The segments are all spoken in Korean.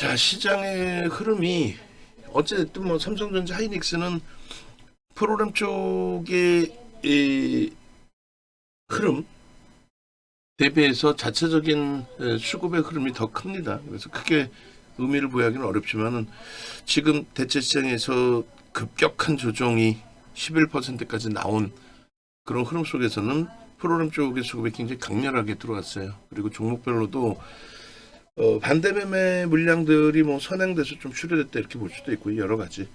자, 시장의 흐름이 어쨌든 뭐 삼성전자 하이닉스는 프로그램 쪽의 이 흐름 대비해서 자체적인 수급의 흐름이 더 큽니다. 그래서 크게 의미를 부여하기는 어렵지만은 지금 대체 시장에서 급격한 조정이 11%까지 나온 그런 흐름 속에서는 프로그램 쪽의 수급이 굉장히 강렬하게 들어왔어요. 그리고 종목별로도 반대 매매 물량들이 뭐 선행돼서 좀 출혈됐다 이렇게 볼 수도 있고 여러 가지.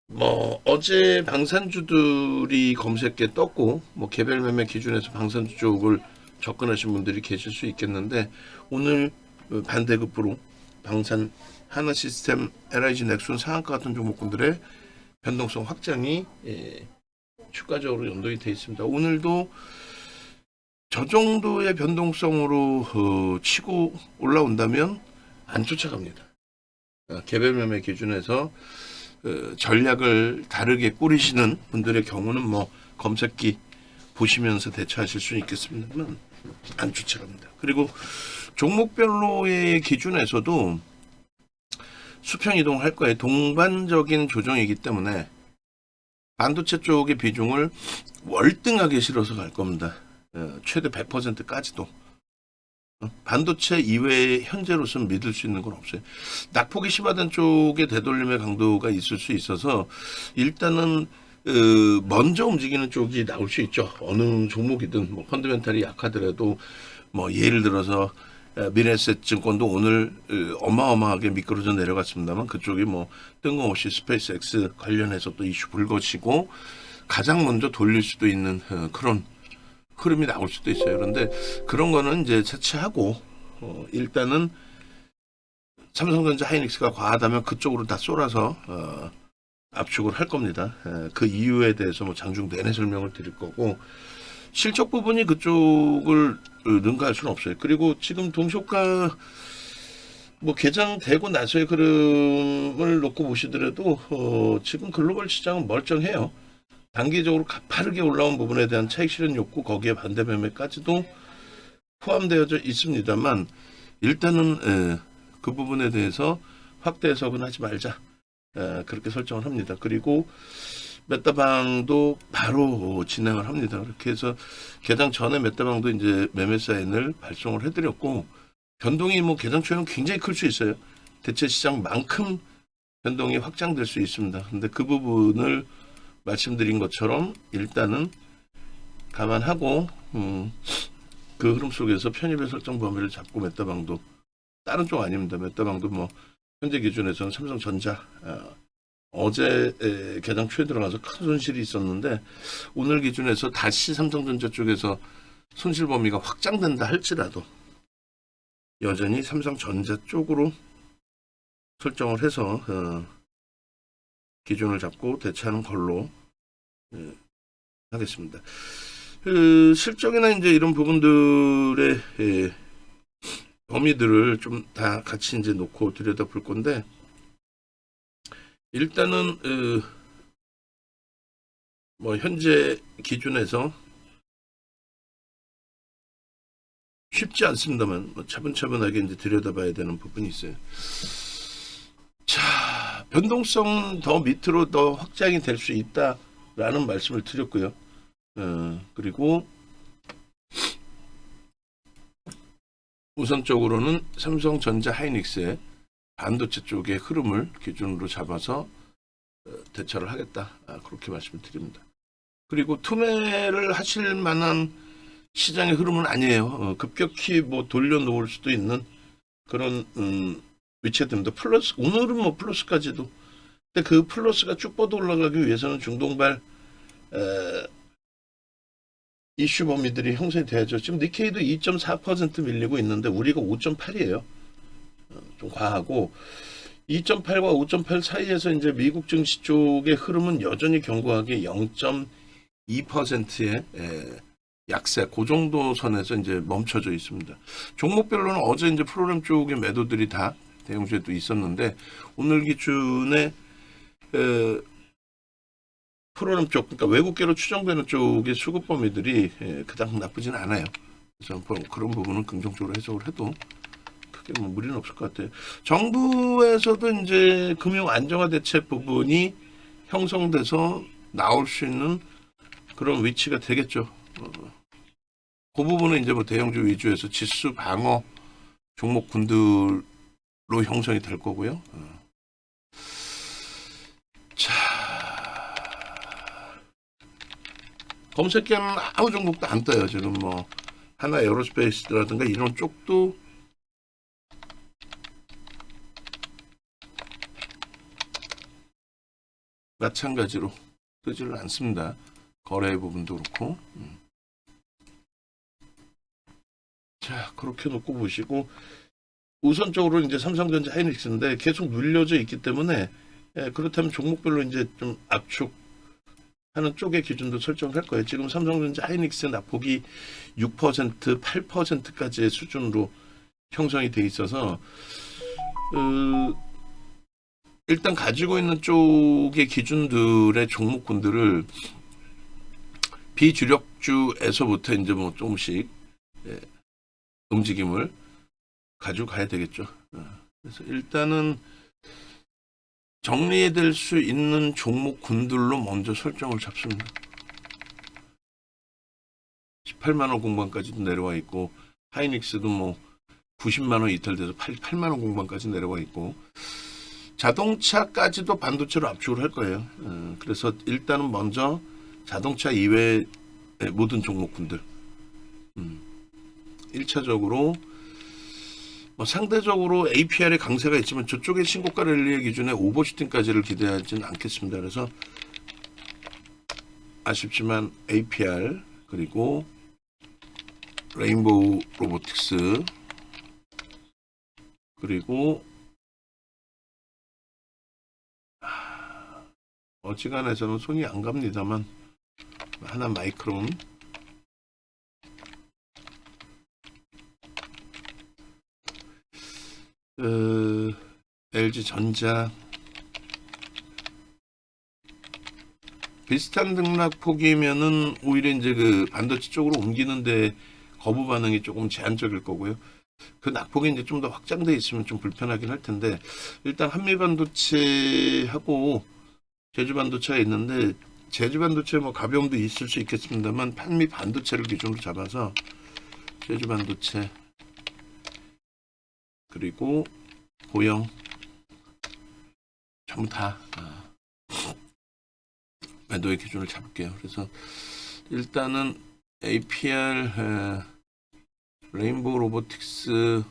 뭐 어제 방산주들이 검색에 떴고 뭐 개별 매매 기준에서 방산주 쪽을 접근하신 분들이 계실 수 있겠는데 오늘 반대급부로 방산 하나시스템, LIG 넥슨 상한가 같은 종목군들의 변동성 확장이 추가적으로 연동이 되어 있습니다. 오늘도 저 정도의 변동성으로 치고 올라온다면 안 쫓아갑니다. 개별 매매 기준에서 전략을 다르게 꾸리시는 분들의 경우는 뭐 검색기 보시면서 대처하실 수 있겠습니다만 안 쫓아갑니다. 그리고 종목별로의 기준에서도 수평 이동할 거에 동반적인 조정이기 때문에 반도체 쪽의 비중을 월등하게 실어서 갈 겁니다. 최대 100%까지도. 반도체 이외에 현재로서는 믿을 수 있는 건 없어요. 낙폭이 심화된 쪽에 되돌림의 강도가 있을 수 있어서 일단은 먼저 움직이는 쪽이 나올 수 있죠. 어느 종목이든 뭐 펀더멘탈이 약하더라도 뭐 예를 들어서 미래에셋증권도 오늘 어마어마하게 미끄러져 내려갔습니다만 그쪽이 뭐 뜬금없이 스페이스X 관련해서 또 이슈 불거지고 가장 먼저 돌릴 수도 있는 그런 흐름이 나올 수도 있어요. 그런데 그런 거는 이제 차치하고 일단은 삼성전자 하이닉스가 과하다면 그쪽으로 다 쏠아서 압축을 할 겁니다. 그 이유에 대해서 뭐 장중 내내 설명을 드릴 거고 실적 부분이 그쪽을 능가할 수는 없어요. 그리고 지금 동시효과 뭐 개장되고 나서의 흐름을 놓고 보시더라도 지금 글로벌 시장은 멀쩡해요. 단기적으로 가파르게 올라온 부분에 대한 차익 실현 욕구 거기에 반대 매매까지도 포함되어져 있습니다만 일단은 그 부분에 대해서 확대 해석은 하지 말자 그렇게 설정을 합니다. 그리고 메타방도 바로 진행을 합니다. 그렇게 해서 개장 전에 메타방도 이제 매매 사인을 발송을 해드렸고 변동이 뭐 개장 초에는 굉장히 클 수 있어요. 대체 시장만큼 변동이 확장될 수 있습니다. 근데 그 부분을 말씀드린 것처럼 일단은 감안하고 그 흐름 속에서 편입의 설정 범위를 잡고 메타방도 다른 쪽 아닙니다. 메타방도 뭐 현재 기준에서는 삼성전자 어제 개장 초에 들어가서 큰 손실이 있었는데 오늘 기준에서 다시 삼성전자 쪽에서 손실 범위가 확장된다 할지라도 여전히 삼성전자 쪽으로 설정을 해서 기준을 잡고 대처하는 걸로 하겠습니다. 실적이나 이제 이런 부분들의 범위들을 좀 다 같이 이제 놓고 들여다볼 건데 일단은 뭐 현재 기준에서 쉽지 않습니다만 뭐 차분차분하게 이제 들여다봐야 되는 부분이 있어요. 자, 변동성 더 밑으로 더 확장이 될 수 있다라는 말씀을 드렸고요. 그리고 우선적으로는 삼성전자 하이닉스의 반도체 쪽의 흐름을 기준으로 잡아서 대처를 하겠다. 그렇게 말씀을 드립니다. 그리고 투매를 하실 만한 시장의 흐름은 아니에요. 급격히 뭐 돌려놓을 수도 있는 그런 위치에 듭니다. 플러스 오늘은 뭐 플러스까지도. 근데 그 플러스가 쭉 뻗어 올라가기 위해서는 중동발 이슈 범위들이 형성이 돼야죠. 지금 니케이도 2.4% 밀리고 있는데 우리가 5.8이에요. 좀 과하고 2.8과 5.8 사이에서 이제 미국 증시 쪽의 흐름은 여전히 견고하게 0.2%의 약세, 그 정도 선에서 이제 멈춰져 있습니다. 종목별로는 어제 이제 프로그램 쪽의 매도들이 다 대형주에도 있었는데 오늘 기준에 프로그램 쪽, 그러니까 외국계로 추정되는 쪽의 수급 범위들이 그닥 나쁘진 않아요. 그래서 그런 부분은 긍정적으로 해석을 해도 뭐 무리는 없을 것 같아요. 정부에서도 이제 금융 안정화 대책 부분이 형성돼서 나올 수 있는 그런 위치가 되겠죠. 그 부분은 이제 뭐 대형주 위주에서 지수 방어 종목군들로 형성이 될 거고요. 자, 검색하면 아무 종목도 안 떠요. 지금 뭐 하나 에어로스페이스라든가 이런 쪽도 마찬가지로 뜨지를 않습니다. 거래 부분도 그렇고. 자, 그렇게 놓고 보시고 우선적으로 이제 삼성전자 하이닉스인데 계속 눌려져 있기 때문에 그렇다면 종목별로 이제 좀 압축하는 쪽의 기준도 설정할 거예요. 지금 삼성전자 하이닉스 낙폭이 6%, 8%까지의 수준으로 형성이 돼 있어서 일단 가지고 있는 쪽의 기준들의 종목군들을 비주력주에서부터 이제 뭐 조금씩 움직임을 가지고 가야 되겠죠. 그래서 일단은 정리될 수 있는 종목군들로 먼저 설정을 잡습니다. 18만 원 공방까지도 내려와 있고 하이닉스도 뭐 90만 원 이탈돼서 8만 원 공방까지 내려와 있고 자동차까지도 반도체로 압축을 할 거예요. 그래서 일단은 먼저 자동차 이외의 모든 종목군들 1차적으로 뭐 상대적으로 APR의 강세가 있지만 저쪽의 신고가 랠리의 기준에 오버슈팅까지를 기대하지는 않겠습니다. 그래서 아쉽지만 APR 그리고 레인보우 로보틱스 그리고 어지간해서는 손이 안 갑니다만 하나 마이크론 LG전자 비슷한 등락폭이면은 오히려 이제 그 반도체 쪽으로 옮기는데 거부 반응이 조금 제한적일 거고요. 그 낙폭이 이제 좀 더 확장돼 있으면 좀 불편하긴 할 텐데 일단 한미반도체하고 제주반도체가 있는데 제주반도체 뭐 가벼움도 있을 수 있겠습니다만 한미반도체를 기준으로 잡아서 제주반도체 그리고 고영 전부 다 매도의 기준을 잡을게요. 그래서 일단은 APR 레인보우 로보틱스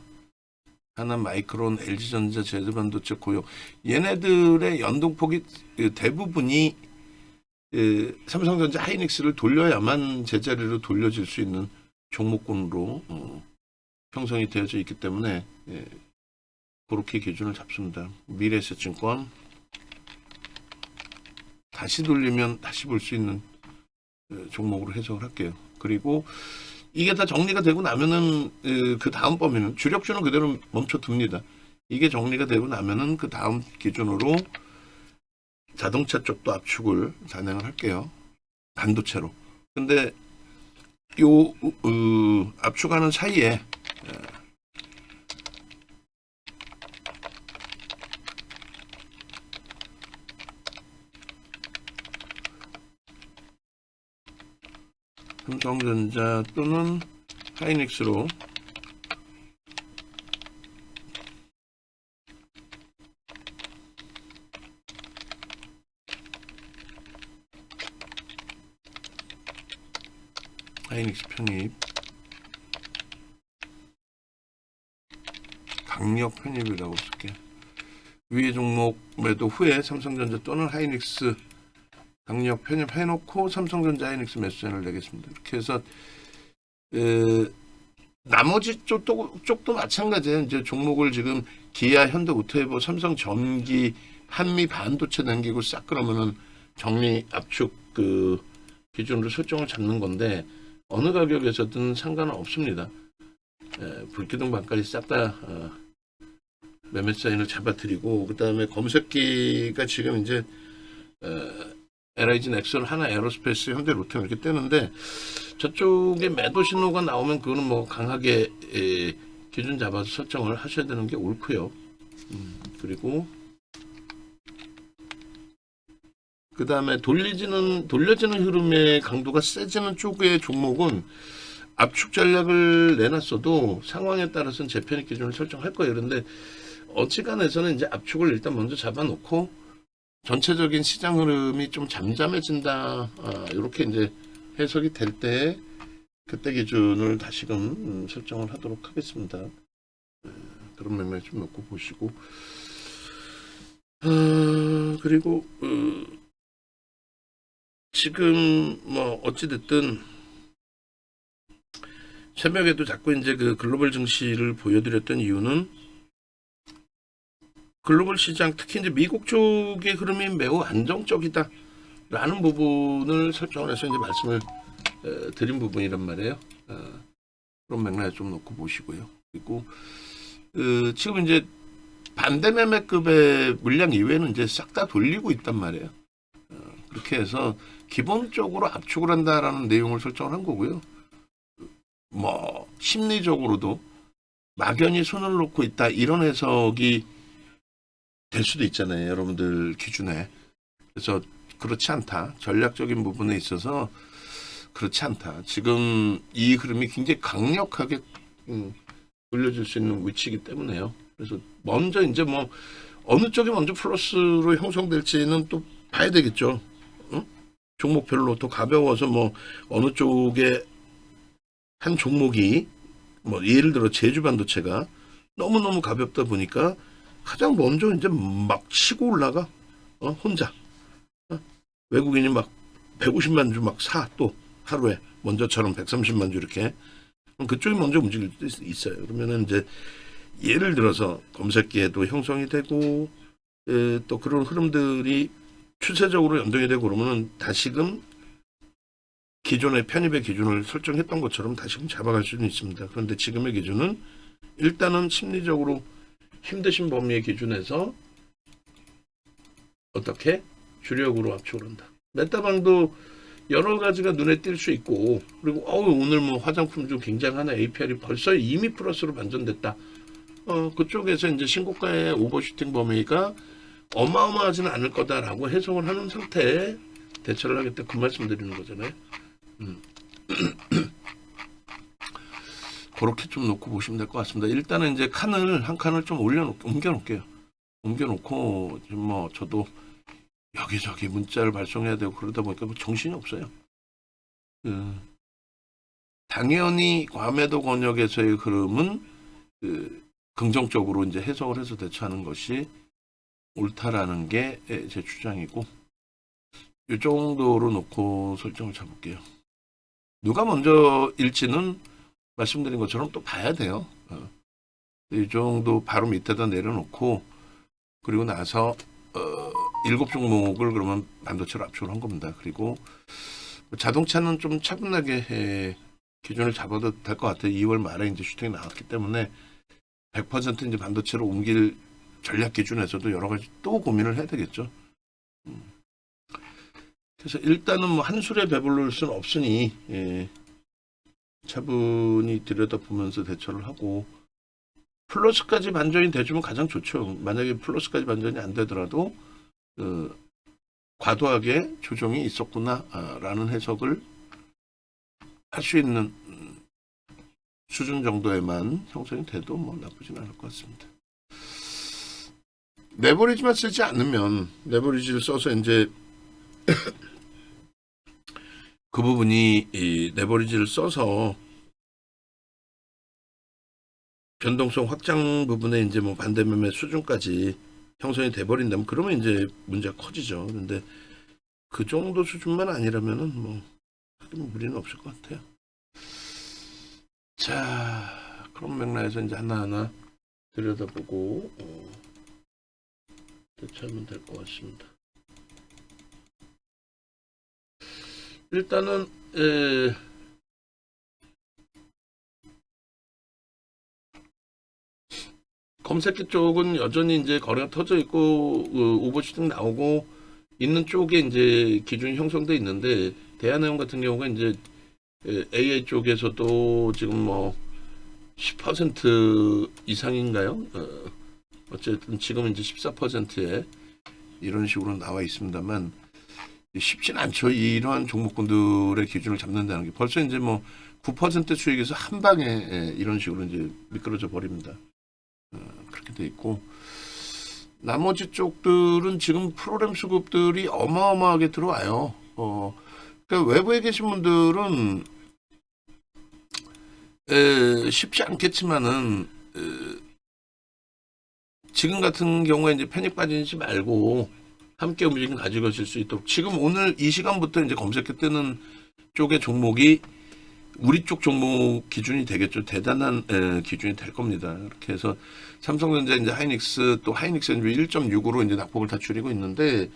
하나 마이크론 LG전자 제주반도체 고영 얘네들의 연동폭이 대부분이 삼성전자 하이닉스를 돌려야만 제자리로 돌려질 수 있는 종목군으로 형성이 되어져 있기 때문에 그렇게 기준을 잡습니다. 미래에셋증권 다시 돌리면 다시 볼 수 있는 종목으로 해석을 할게요. 그리고 이게 다 정리가 되고 나면은 그 다음 범위는 주력주는 그대로 멈춰둡니다. 이게 정리가 되고 나면은 그 다음 기준으로 자동차 쪽도 압축을 단행을 할게요. 반도체로. 근데 요 압축하는 사이에 삼성전자 또는 하이닉스로 하이닉스 편입 강력 편입이라고 쓸게. 위의 종목 매도 후에 삼성전자 또는 하이닉스 강력 편입해놓고 삼성전자 하이닉스 매수세를 내겠습니다. 이렇게 해서 나머지 쪽도 마찬가지예요. 이제 종목을 지금 기아, 현대, 오토에버, 삼성 전기, 한미 반도체 남기고 싹 그러면은 정리 압축 그 기준으로 설정을 잡는 건데 어느 가격에서든 상관은 없습니다. 불기둥 반까지 싹 다 매매 사인을 잡아드리고 그 다음에 검색기가 지금 이제 LIG 넥슨, 하나 에어로스페이스, 현대, 로템 이렇게 뜨는데 저쪽에 매도 신호가 나오면 그거는 뭐 강하게 기준 잡아서 설정을 하셔야 되는 게 옳고요. 그리고 그 다음에 돌려지는 흐름의 강도가 세지는 쪽의 종목은 압축 전략을 내놨어도 상황에 따라서는 재편입 기준을 설정할 거예요. 그런데 어지간해서는 이제 압축을 일단 먼저 잡아놓고 전체적인 시장 흐름이 좀 잠잠해진다. 이렇게 이제 해석이 될 때 그때 기준을 다시금 설정을 하도록 하겠습니다. 그런 맥락 좀 놓고 보시고 그리고 지금 뭐 어찌됐든 새벽에도 자꾸 이제 그 글로벌 증시를 보여드렸던 이유는 글로벌 시장 특히 이제 미국 쪽의 흐름이 매우 안정적이다라는 부분을 설정을 해서 이제 말씀을 드린 부분이란 말이에요. 그런 맥락에 좀 놓고 보시고요. 그리고 지금 이제 반대 매매급의 물량 이외에는 이제 싹 다 돌리고 있단 말이에요. 그렇게 해서 기본적으로 압축을 한다라는 내용을 설정을 한 거고요. 뭐 심리적으로도 막연히 손을 놓고 있다 이런 해석이 될 수도 있잖아요. 여러분들 기준에. 그래서 그렇지 않다. 전략적인 부분에 있어서 그렇지 않다. 지금 이 흐름이 굉장히 강력하게 돌려줄 수 있는 위치이기 때문에요. 그래서 먼저 이제 뭐 어느 쪽이 먼저 플러스로 형성될지는 또 봐야 되겠죠. 종목별로 또 가벼워서 뭐 어느 쪽에 한 종목이 뭐 예를 들어 제주 반도체가 너무너무 가볍다 보니까 가장 먼저 이제 막 치고 올라가. 혼자. 외국인이 막 150만 주 막 사 또 하루에 먼저처럼 130만 주 이렇게. 그럼 그쪽이 먼저 움직일 수 있어요. 그러면은 이제 예를 들어서 검색기에도 형성이 되고 또 그런 흐름들이 추세적으로 연동이 되고 그러면은 다시금 기존의 편입의 기준을 설정했던 것처럼 다시금 잡아갈 수는 있습니다. 그런데 지금의 기준은 일단은 심리적으로 힘드신 범위의 기준에서 어떻게 주력으로 압축을 한다. 메타방도 여러 가지가 눈에 띌 수 있고 그리고 오늘 뭐 화장품 중 굉장한 APR이 벌써 이미 플러스로 반전됐다. 그쪽에서 이제 신고가의 오버슈팅 범위가 어마어마하지는 않을 거다라고 해석을 하는 상태에 대처를 하겠다 그 말씀 드리는 거잖아요. 그렇게 좀 놓고 보시면 될 것 같습니다. 일단은 이제 한 칸을 좀 옮겨놓을게요. 옮겨놓고 지금 뭐 저도 여기저기 문자를 발송해야 되고 그러다 보니까 뭐 정신이 없어요. 당연히 과매도 권역에서의 흐름은 긍정적으로 이제 해석을 해서 대처하는 것이 옳다라는 게 제 주장이고 이 정도로 놓고 설정을 잡을게요. 누가 먼저 일지는 말씀드린 것처럼 또 봐야 돼요. 이 정도 바로 밑에다 내려놓고 그리고 나서 7종목을 그러면 반도체로 압축을 한 겁니다. 그리고 자동차는 좀 차분하게 기준을 잡아도 될 것 같아요. 2월 말에 이제 슈팅이 나왔기 때문에 100% 이제 반도체로 옮길 전략 기준에서도 여러 가지 또 고민을 해야 되겠죠. 그래서 일단은 뭐 한술에 배부를 수는 없으니 차분히 들여다보면서 대처를 하고 플러스까지 반전이 돼주면 가장 좋죠. 만약에 플러스까지 반전이 안 되더라도 과도하게 조정이 있었구나라는 해석을 할 수 있는 수준 정도에만 형성이 돼도 뭐 나쁘진 않을 것 같습니다. 레버리지만 쓰지 않으면 레버리지를 써서 이제 그 부분이 이 레버리지를 써서 변동성 확장 부분에 이제 뭐 반대 매매 수준까지 형성이 돼버린다면 그러면 이제 문제가 커지죠. 근데 그 정도 수준만 아니라면은 뭐 무리는 없을 것 같아요. 자, 그런 맥락에서 이제 하나하나 들여다보고 대처하면 될 것 같습니다. 일단은 검색기 쪽은 여전히 이제 거래가 터져 있고 오버슈팅 나오고 있는 쪽에 이제 기준이 형성돼 있는데 대한해운 같은 경우가 이제 AI 쪽에서도 지금 뭐 10% 이상인가요? 어쨌든 지금은 이제 14%에 이런 식으로 나와 있습니다만 쉽진 않죠. 이러한 종목군들의 기준을 잡는다는 게 벌써 이제 뭐 9% 수익에서 한 방에 이런 식으로 이제 미끄러져 버립니다. 그렇게 돼 있고 나머지 쪽들은 지금 프로그램 수급들이 어마어마하게 들어와요. 그러니까 외부에 계신 분들은 쉽지 않겠지만은 지금 같은 경우에 이제 패닉 빠지지 말고 함께 움직임 가지고 가실 수 있도록 지금 오늘 이 시간부터 이제 검색해 뜨는 쪽의 종목이 우리 쪽 종목 기준이 되겠죠. 대단한 기준이 될 겁니다. 이렇게 해서 삼성전자 이제 하이닉스 또 하이닉스 1.6으로 이제 낙폭을 다 줄이고 있는데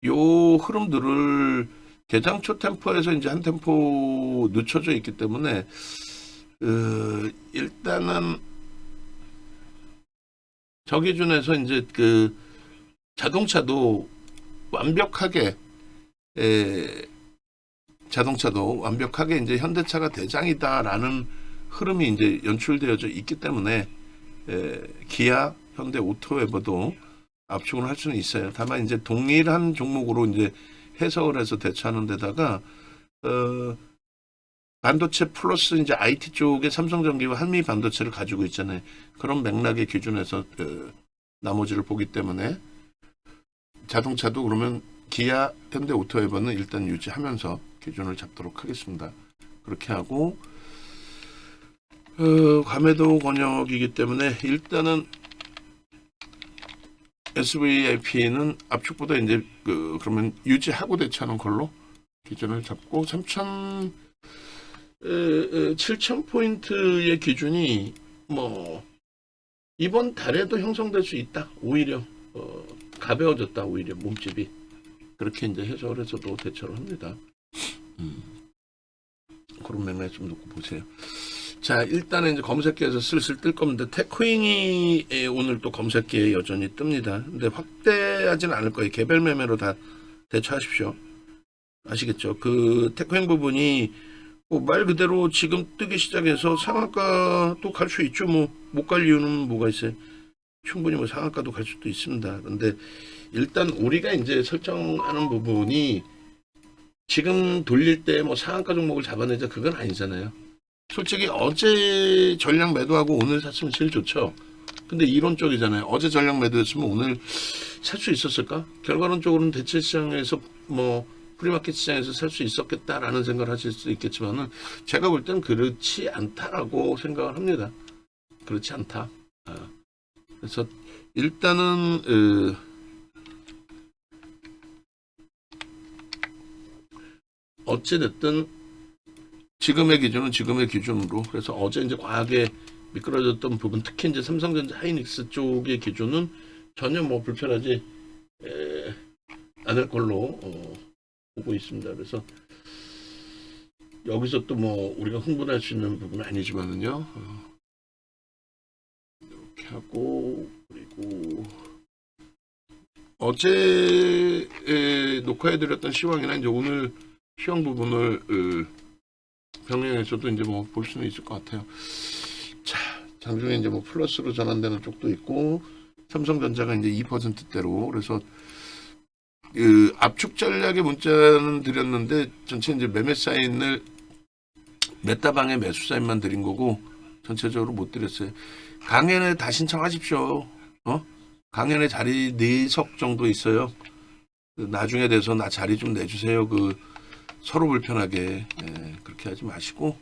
요 흐름들을 개장초 템포에서 이제 한 템포 늦춰져 있기 때문에 일단은 저 기준에서 이제 그 자동차도 완벽하게 이제 현대차가 대장이다라는 흐름이 이제 연출되어져 있기 때문에 기아, 현대, 오토웨버도 압축을 할 수는 있어요. 다만 이제 동일한 종목으로 이제 해석을 해서 대처하는 데다가 반도체 플러스 이제 IT 쪽에 삼성전기와 한미 반도체를 가지고 있잖아요. 그런 맥락의 기준에서 나머지를 보기 때문에 자동차도 그러면 기아, 현대, 오토웨버는 일단 유지하면서 기준을 잡도록 하겠습니다. 그렇게 하고 과매도 권역이기 때문에 일단은 SVIP는 압축보다 이제 그러면 유지하고 대처하는 걸로 기준을 잡고 7,000포인트의 기준이 뭐 이번 달에도 형성될 수 있다. 오히려 가벼워졌다. 오히려 몸집이 그렇게 이제 해석을 해서도 대처를 합니다. 그런 맥락 좀 놓고 보세요. 자, 일단은 이제 검색기에서 슬슬 뜰 겁니다. 테크윙이 오늘 또 검색기에 여전히 뜹니다. 근데 확대하지는 않을 거예요. 개별 매매로 다 대처하십시오. 아시겠죠? 그 테크윙 부분이 말 그대로 지금 뜨기 시작해서 상한가 또 갈 수 있죠. 뭐 못 갈 이유는 뭐가 있어요? 충분히 뭐 상한가도 갈 수도 있습니다. 그런데 일단 우리가 이제 설정하는 부분이 지금 돌릴 때 뭐 상한가 종목을 잡아내자 그건 아니잖아요. 솔직히 어제 전량 매도하고 오늘 샀으면 제일 좋죠. 근데 이론적이잖아요. 어제 전량 매도했으면 오늘 살 수 있었을까? 결과론적으로는 대체 시장에서 뭐 프리마켓 시장에서 살 수 있었겠다라는 생각을 하실 수 있겠지만은 제가 볼 때는 그렇지 않다라고 생각을 합니다. 그렇지 않다. 그래서 일단은 어찌됐든 지금의 기준은 지금의 기준으로 그래서 어제 이제 과하게 미끄러졌던 부분 특히 이제 삼성전자 하이닉스 쪽의 기준은 전혀 뭐 불편하지 않을 걸로 보고 있습니다. 그래서 여기서 또 뭐 우리가 흥분할 수 있는 부분은 아니지만은요. 이렇게 하고 그리고 어제 녹화해드렸던 시황이나 이제 오늘 시황 부분을 병행해서도 이제 뭐 볼 수는 있을 것 같아요. 자, 장중에 이제 뭐 플러스로 전환되는 쪽도 있고 삼성전자가 이제 2%대로 그래서 압축 전략의 문자는 드렸는데 전체 이제 매매 사인을 몇 다방에 매수 사인만 드린 거고 전체적으로 못 드렸어요. 강연에 다 신청하십시오. 강연에 자리 4석 정도 있어요. 나중에 돼서 나 자리 좀 내주세요. 서로 불편하게 그렇게 하지 마시고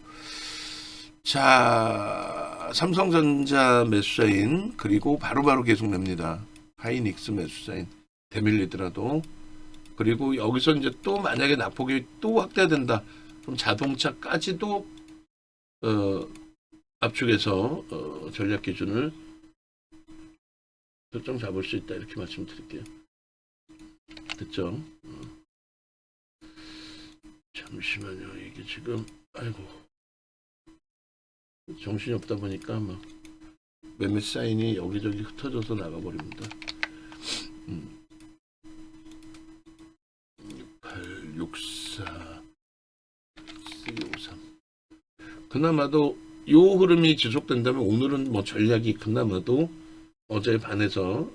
자 삼성전자 매수사인 그리고 바로바로 계속 냅니다. 하이닉스 매수사인 대밀리더라도 그리고 여기서 이제 또 만약에 낙폭이 또 확대된다. 그럼 자동차까지도 압축해서 전략 기준을 설정 잡을 수 있다 이렇게 말씀드릴게요. 됐죠? 잠시만요. 이게 지금 아이고 정신이 없다 보니까 막 매매 사인이 여기저기 흩어져서 나가버립니다. 6864 C53 그나마도 요 흐름이 지속된다면 오늘은 뭐 전략이 그나마도 어제에 반해서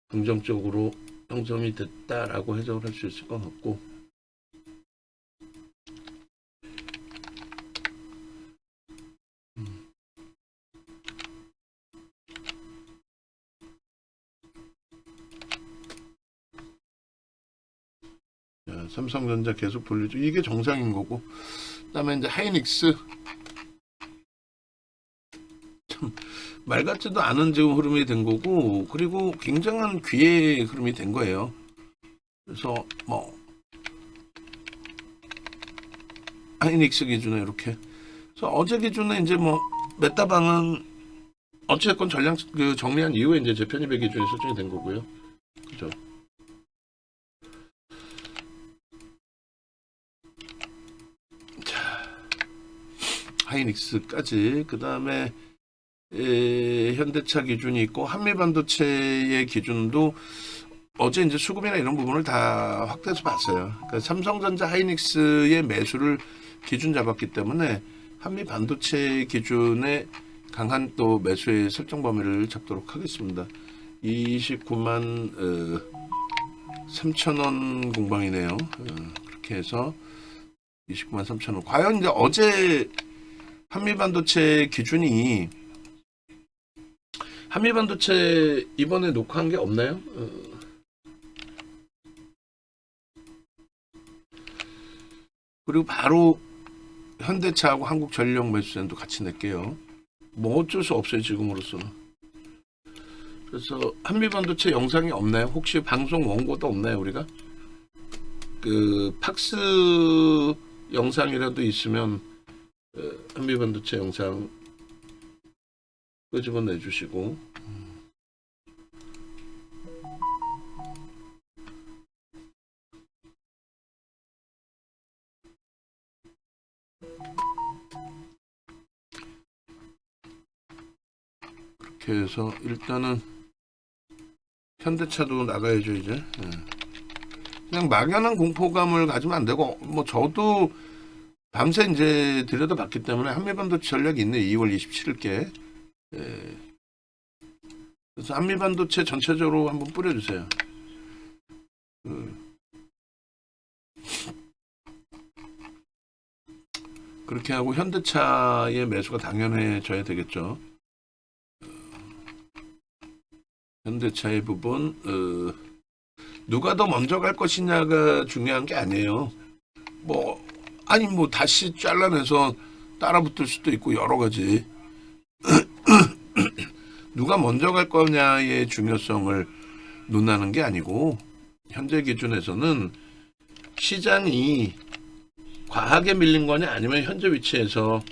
긍정적으로 형성이 됐다라고 해석을 할 수 있을 것 같고, 자, 삼성전자 계속 돌리죠. 이게 정상인 거고, 그다음에 이제 하이닉스 말 같지도 않은 지금 흐름이 된 거고, 그리고 굉장한 귀의 흐름이 된 거예요. 그래서 뭐 하이닉스 기준에 이렇게. 그래서 어제 기준에 이제 뭐 메타방은 어찌됐건 전량 그 정리한 이후에 이제 재편입의 기준이 설정이 된 거고요. 그죠? 자, 하이닉스까지. 그 다음에 현대차 기준이 있고, 한미반도체의 기준도 어제 이제 수급이나 이런 부분을 다 확대해서 봤어요. 그러니까 삼성전자 하이닉스의 매수를 기준 잡았기 때문에 한미반도체 기준에 강한 또 매수의 설정 범위를 잡도록 하겠습니다. 29만 3천원 공방이네요. 그렇게 해서 29만 3천원. 과연 이제 어제 한미반도체 기준이, 한미반도체 이번에 녹화한 게 없나요? 그리고 바로 현대차하고 한국전력 매수센도 같이 낼게요. 뭐 어쩔 수 없어요, 지금으로서는. 그래서 한미반도체 영상이 없나요? 혹시 방송 원고도 없나요, 우리가? 그 팍스 영상이라도 있으면 한미반도체 영상 끄집어 내주시고, 그렇게 해서 일단은 현대차도 나가야죠 이제. 그냥 막연한 공포감을 가지면 안 되고, 뭐 저도 밤새 이제 들여다봤기 때문에 한미반도체 전략이 있네. 2월 27일께. 그래서 한미반도체 전체적으로 한번 뿌려주세요. 그렇게 하고 현대차의 매수가 당연해져야 되겠죠. 현대차의 부분, 누가 더 먼저 갈 것이냐가 중요한 게 아니에요. 뭐 아니 뭐 다시 잘라내서 따라붙을 수도 있고 여러 가지. 누가 먼저 갈 거냐의 중요성을 논하는 게 아니고, 현재 기준에서는 시장이 과하게 밀린 거냐, 아니면 현재 위치에서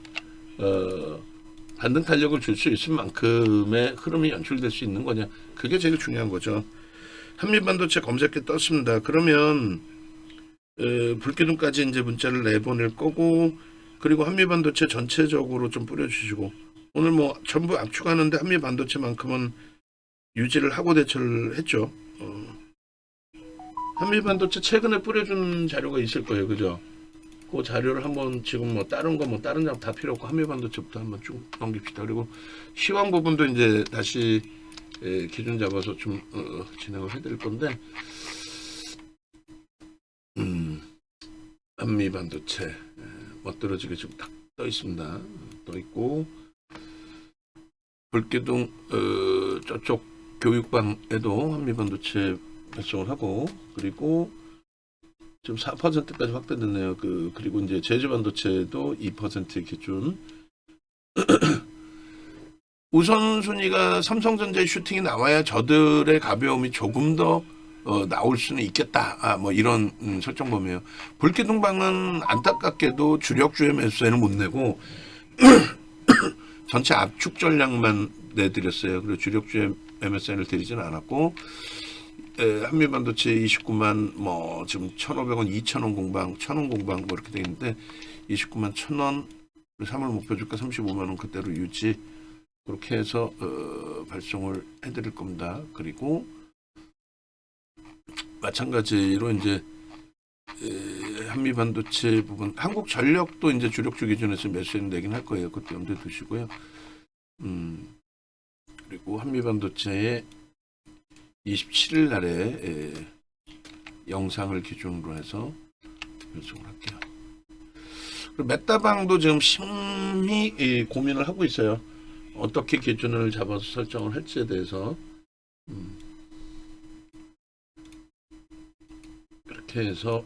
반등 탄력을 줄 수 있을 만큼의 흐름이 연출될 수 있는 거냐, 그게 제일 중요한 거죠. 한미반도체 검색해 떴습니다. 그러면 불기둥까지 이제 문자를 내보낼 거고, 그리고 한미반도체 전체적으로 좀 뿌려주시고, 오늘 뭐 전부 압축하는데 한미반도체만큼은 유지를 하고 대처를 했죠. 한미반도체 최근에 뿌려준 자료가 있을 거예요, 그죠? 그 자료를 한번 지금 뭐 다른 거 뭐 다른 장 다 필요 없고 한미반도체부터 한번 쭉 넘깁시다. 그리고 시황 부분도 이제 다시 기준 잡아서 좀 진행을 해드릴 건데, 한미반도체 멋들어지게 지금 딱 떠 있습니다. 떠 있고, 불기둥 저쪽 교육방에도 한미반도체 발송을 하고, 그리고 지금 4%까지 확대됐네요. 그리고 이제 제주반도체도 2% 기준. 우선순위가 삼성전자의 슈팅이 나와야 저들의 가벼움이 조금 더 나올 수는 있겠다. 뭐 이런 설정범위에요. 불기둥방은 안타깝게도 주력주의 매수세는 못 내고 전체 압축 전략만 내드렸어요. 그리고 주력주의 MSN을 드리지는 않았고, 한미반도체 29만 뭐 지금 1,500원, 2,000원 공방, 1,000원 공방 뭐 이렇게 돼 있는데, 29만 1,000원, 3월 목표 주가 35만 원 그대로 유지, 그렇게 해서 발송을 해드릴 겁니다. 그리고 마찬가지로 이제 한미반도체 부분, 한국전력도 이제 주력주 기준에서 매수세 내긴 할 거예요. 그것도 염두에 두시고요. 그리고 한미반도체의 27일 날에 영상을 기준으로 해서 결정을 할게요. 그리고 메타방도 지금 심히 고민을 하고 있어요. 어떻게 기준을 잡아서 설정을 할지에 대해서. 이렇게 해서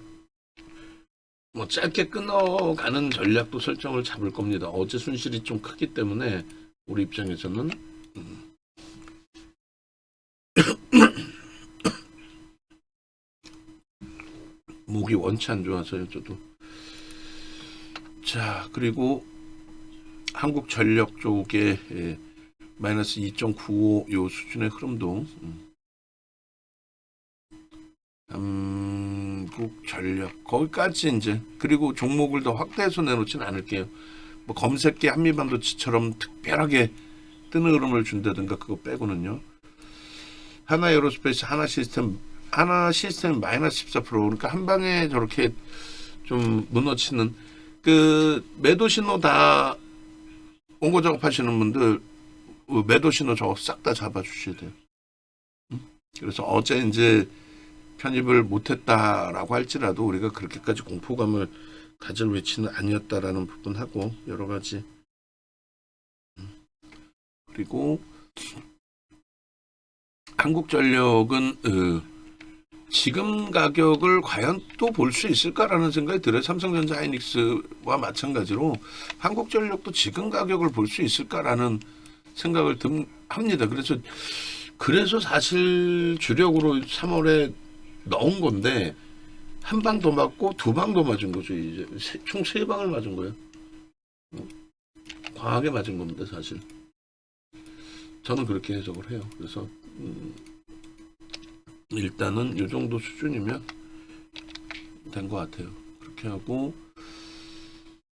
뭐 짧게 끊어가는 전략도 설정을 잡을 겁니다. 어제 손실이 좀 크기 때문에 우리 입장에서는 목이 원치 안 좋아서요, 저도. 자, 그리고 한국전력 쪽에 마이너스 2.95 요 수준의 흐름도 한국전력 거기까지 이제, 그리고 종목을 더 확대해서 내놓지는 않을게요. 뭐 검색계 한미반도체처럼 특별하게 뜨는 흐름을 준다든가 그거 빼고는요. 하나에어로스페이스, 하나시스템 마이너스 14%. 그러니까 한 방에 저렇게 좀 무너지는 그 매도 신호 다 원고 작업하시는 분들 매도 신호 저거 싹 다 잡아주셔야 돼요. 그래서 어제 이제 편입을 못했다라고 할지라도 우리가 그렇게까지 공포감을 가질 위치는 아니었다라는 부분하고 여러 가지. 그리고 한국전력은 지금 가격을 과연 또 볼 수 있을까라는 생각이 들어요. 삼성전자 하이닉스와 마찬가지로 한국전력도 지금 가격을 볼 수 있을까라는 생각을 합니다. 그래서 사실 주력으로 3월에 넣은 건데 한 방 더 맞고 두 방 더 맞은 거죠. 이제 총 세 방을 맞은 거예요. 과하게 맞은 겁니다, 사실. 저는 그렇게 해석을 해요. 그래서 일단은 이 정도 수준이면 된 것 같아요. 그렇게 하고,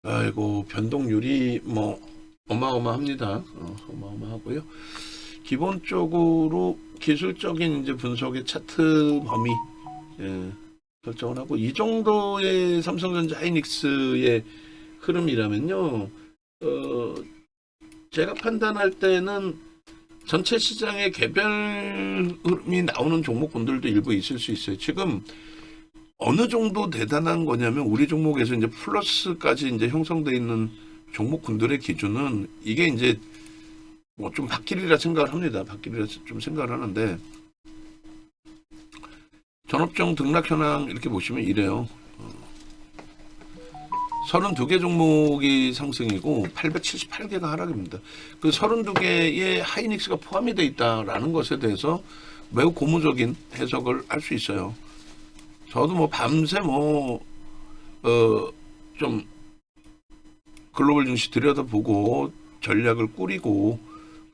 아이고 변동률이 뭐 어마어마합니다. 어마어마하고요. 기본적으로 기술적인 이제 분석의 차트 범위 설정을 하고, 이 정도의 삼성전자 하이닉스의 흐름이라면요, 제가 판단할 때는 전체 시장의 개별 흐름이 나오는 종목군들도 일부 있을 수 있어요. 지금 어느 정도 대단한 거냐면 우리 종목에서 이제 플러스까지 이제 형성되어 있는 종목군들의 기준은 이게 이제 뭐 좀 바뀌리라 생각을 합니다. 바뀌리라 좀 생각을 하는데, 전업종 등락 현황 이렇게 보시면 이래요. 32개 종목이 상승이고 878개가 하락입니다. 그 32개의 하이닉스가 포함이 되어 있다라는 것에 대해서 매우 고무적인 해석을 할 수 있어요. 저도 뭐 밤새 좀 글로벌 증시 들여다보고 전략을 꾸리고,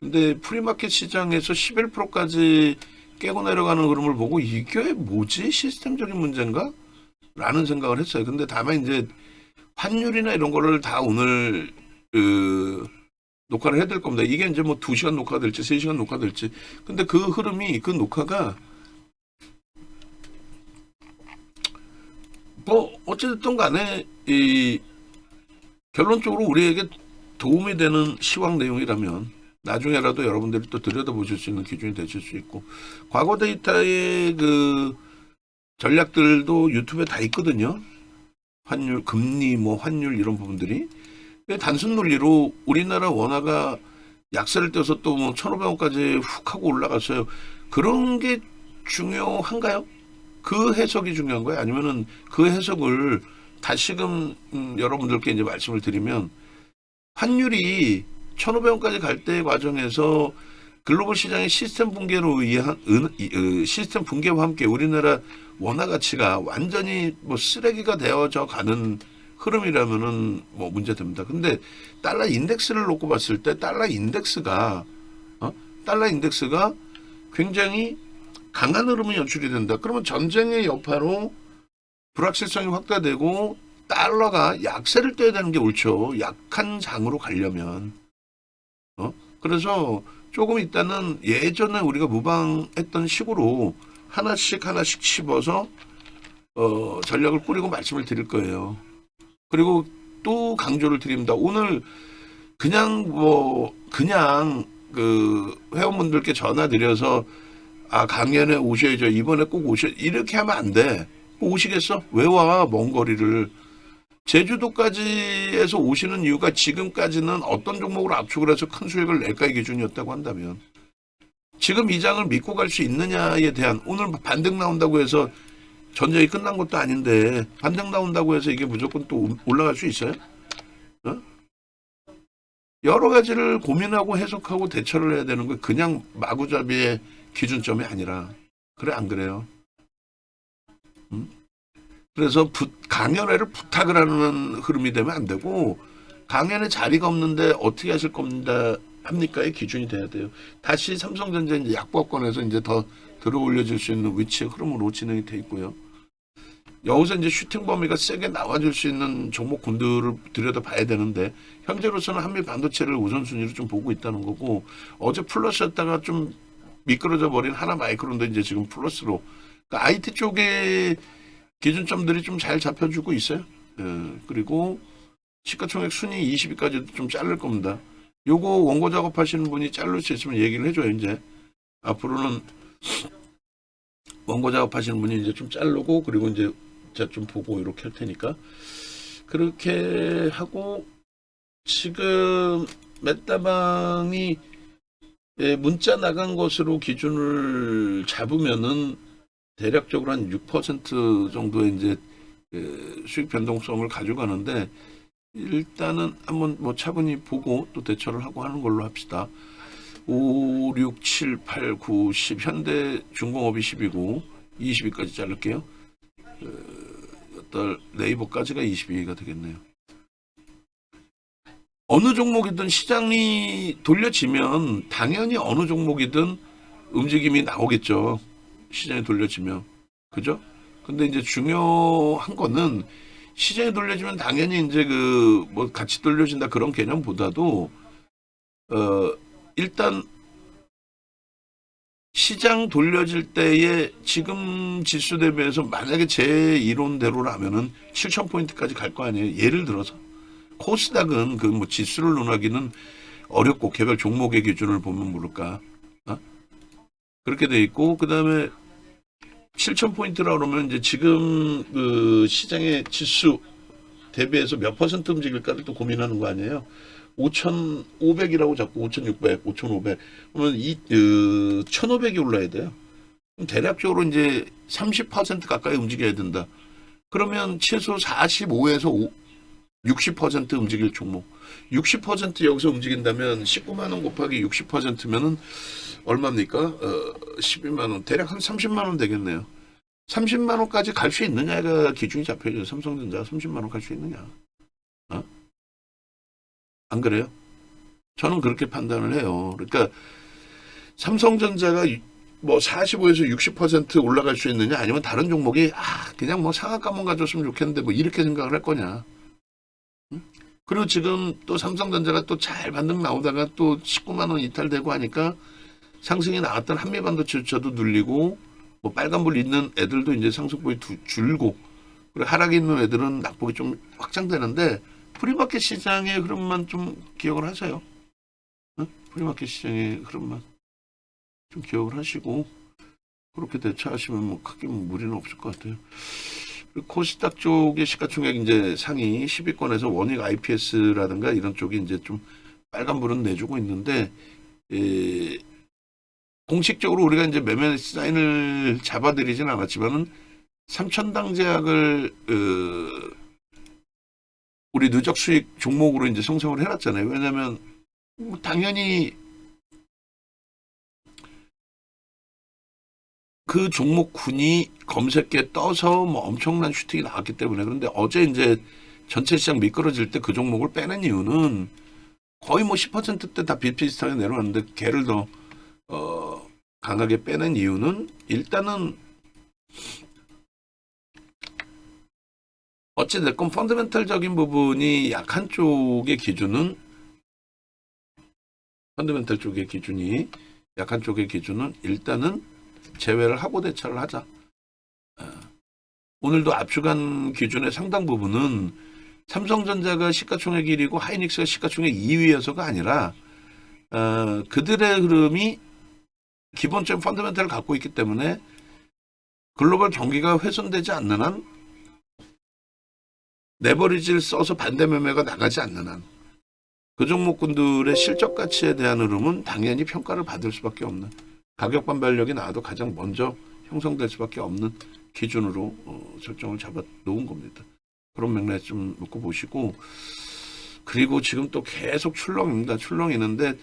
근데 프리마켓 시장에서 11%까지 깨고 내려가는 흐름을 보고 이게 뭐지? 시스템적인 문제인가? 라는 생각을 했어요. 근데 다만 이제 환율이나 이런 거를 다 오늘 녹화를 해야 될 겁니다. 이게 이제 뭐 2시간 녹화될지 3시간 녹화될지. 근데 그 흐름이, 그 녹화가 뭐 어찌됐든 간에 결론적으로 우리에게 도움이 되는 시황 내용이라면 나중에라도 여러분들이 또 들여다보실 수 있는 기준이 되실 수 있고, 과거 데이터의 그 전략들도 유튜브에 다 있거든요. 환율, 금리, 뭐 환율 이런 부분들이. 단순 논리로 우리나라 원화가 약세를 떼서 또 뭐 1,500원까지 훅 하고 올라갔어요. 그런 게 중요한가요? 그 해석이 중요한 거예요? 아니면은 그 해석을 다시금 여러분들께 이제 말씀을 드리면, 환율이 1,500원까지 갈 때 과정에서 글로벌 시장의 시스템 붕괴로 의한 시스템 붕괴와 함께 우리나라 원화 가치가 완전히 뭐 쓰레기가 되어져 가는 흐름이라면은 뭐 문제됩니다. 근데 달러 인덱스를 놓고 봤을 때 달러 인덱스가 굉장히 강한 흐름이 연출이 된다. 그러면 전쟁의 여파로 불확실성이 확대되고 달러가 약세를 떼야 되는 게 옳죠. 약한 장으로 가려면. 그래서 조금 있다는 예전에 우리가 무방했던 식으로 하나씩 씹어서 전략을 꾸리고 말씀을 드릴 거예요. 그리고 또 강조를 드립니다. 오늘 그냥 그 회원분들께 전화 드려서 강연에 오셔야죠. 이번에 꼭 이렇게 하면 안 돼. 오시겠어? 왜 와? 먼 거리를. 제주도까지에서 오시는 이유가 지금까지는 어떤 종목으로 압축을 해서 큰 수익을 낼까의 기준이었다고 한다면 지금 이 장을 믿고 갈 수 있느냐에 대한 오늘 반등 나온다고 해서 전쟁이 끝난 것도 아닌데 반등 나온다고 해서 이게 무조건 또 올라갈 수 있어요? 어? 여러 가지를 고민하고 해석하고 대처를 해야 되는 거 그냥 마구잡이의 기준점이 아니라 그래 안 그래요? 음? 그래서 강연회를 부탁을 하는 흐름이 되면 안 되고 강연에 자리가 없는데 어떻게 하실 겁니다 합니까의 기준이 돼야 돼요. 다시 삼성전자 이제 약보권에서 이제 더 들어 올려줄 수 있는 위치의 흐름으로 진행이 돼 있고요. 여기서 이제 슈팅 범위가 세게 나와줄 수 있는 종목군들을 들여다봐야 되는데 현재로서는 한미 반도체를 우선순위로 좀 보고 있다는 거고 어제 플러스였다가 좀 미끄러져 버린 하나 마이크론도 이제 지금 플러스로 그러니까 IT 쪽의 기준점들이 좀 잘 잡혀주고 있어요. 그리고 시가총액 순위 20위까지도 좀 자를 겁니다. 요거 원고 작업하시는 분이 자를 수 있으면 얘기를 해줘요. 이제 앞으로는 원고 작업하시는 분이 이제 좀 자르고 그리고 이제 제가 좀 보고 이렇게 할 테니까 그렇게 하고 지금 메타방이 문자 나간 것으로 기준을 잡으면은 대략적으로 한 6% 정도의 이제 수익 변동성을 가져가는데 일단은 한번 뭐 차분히 보고 또 대처를 하고 하는 걸로 합시다. 5, 6, 7, 8, 9, 10 현대 중공업이 10이고 20위까지 자를게요. 네이버까지가 22위가 되겠네요. 어느 종목이든 시장이 돌려지면 당연히 어느 종목이든 움직임이 나오겠죠. 시장이 돌려지면. 그죠? 근데 이제 중요한 거는 시장이 돌려지면 당연히 이제 뭐 같이 돌려진다 그런 개념보다도 일단 시장 돌려질 때에 지금 지수 대비해서 만약에 제 이론대로라면은 7,000포인트까지 갈 거 아니에요. 예를 들어서 코스닥은 그 뭐 지수를 논하기는 어렵고 개별 종목의 기준을 보면 모를까. 그렇게 돼 있고 그다음에 7,000포인트라 그러면 이제 지금 그 시장의 지수 대비해서 몇 퍼센트 움직일까를 또 고민하는 거 아니에요. 5,500이라고 잡고 5,600, 5,500 그러면 1,500이 올라야 돼요. 그럼 대략적으로 이제 30% 가까이 움직여야 된다. 그러면 최소 45에서 60% 움직일 종목. 60% 여기서 움직인다면 19만 원 곱하기 60%면은 얼마입니까? 12만 원. 대략 한 30만 원 되겠네요. 30만 원까지 갈 수 있느냐가 기준이 잡혀져요. 삼성전자가 30만 원 갈 수 있느냐. 어? 안 그래요? 저는 그렇게 판단을 해요. 그러니까 삼성전자가 뭐 45에서 60% 올라갈 수 있느냐 아니면 다른 종목이 그냥 뭐 상한가만 가졌으면 좋겠는데 뭐 이렇게 생각을 할 거냐. 응? 그리고 지금 또 삼성전자가 또 잘 반등 나오다가 또 19만 원 이탈되고 하니까 상승이 나왔던 한미반도체조차도 눌리고 뭐 빨간불 있는 애들도 이제 상승폭이 줄고 그리고 하락이 있는 애들은 낙폭이 좀 확장되는데 프리마켓 시장의 흐름만 좀 기억을 하세요. 응? 프리마켓 시장의 흐름만 좀 기억을 하시고 그렇게 대처하시면 뭐 크게 무리는 없을 것 같아요. 그리고 코스닥 쪽의 시가총액 이제 상위 10위권에서 원익 IPS라든가 이런 쪽이 이제 좀 빨간불은 내주고 있는데 공식적으로 우리가 이제 매매 사인을 잡아드리진 않았지만은 삼천당 제약을 우리 누적 수익 종목으로 이제 형성을 해놨잖아요. 왜냐하면 뭐 당연히 그 종목군이 검색에 떠서 뭐 엄청난 슈팅이 나왔기 때문에 그런데 어제 이제 전체 시장 미끄러질 때 그 종목을 빼는 이유는 거의 뭐 10%대 다 비슷비슷하게 내려왔는데 걔를 더 강하게 빼는 이유는 일단은 어찌됐건 펀더멘털적인 부분이 약한 쪽의 기준은 펀더멘털 쪽의 기준이 약한 쪽의 기준은 일단은 제외를 하고 대처를 하자. 오늘도 압축한 기준의 상당 부분은 삼성전자가 시가총액 1위고 하이닉스가 시가총액 2위여서가 아니라 그들의 흐름이 기본적인 펀더멘탈을 갖고 있기 때문에 글로벌 경기가 훼손되지 않는 한 레버리지를 써서 반대 매매가 나가지 않는 한 그 종목군들의 실적 가치에 대한 흐름은 당연히 평가를 받을 수밖에 없는, 가격 반발력이 나와도 가장 먼저 형성될 수밖에 없는 기준으로 설정을 잡아 놓은 겁니다. 그런 맥락에 좀 놓고 보시고, 그리고 지금 또 계속 출렁입니다. 출렁이는데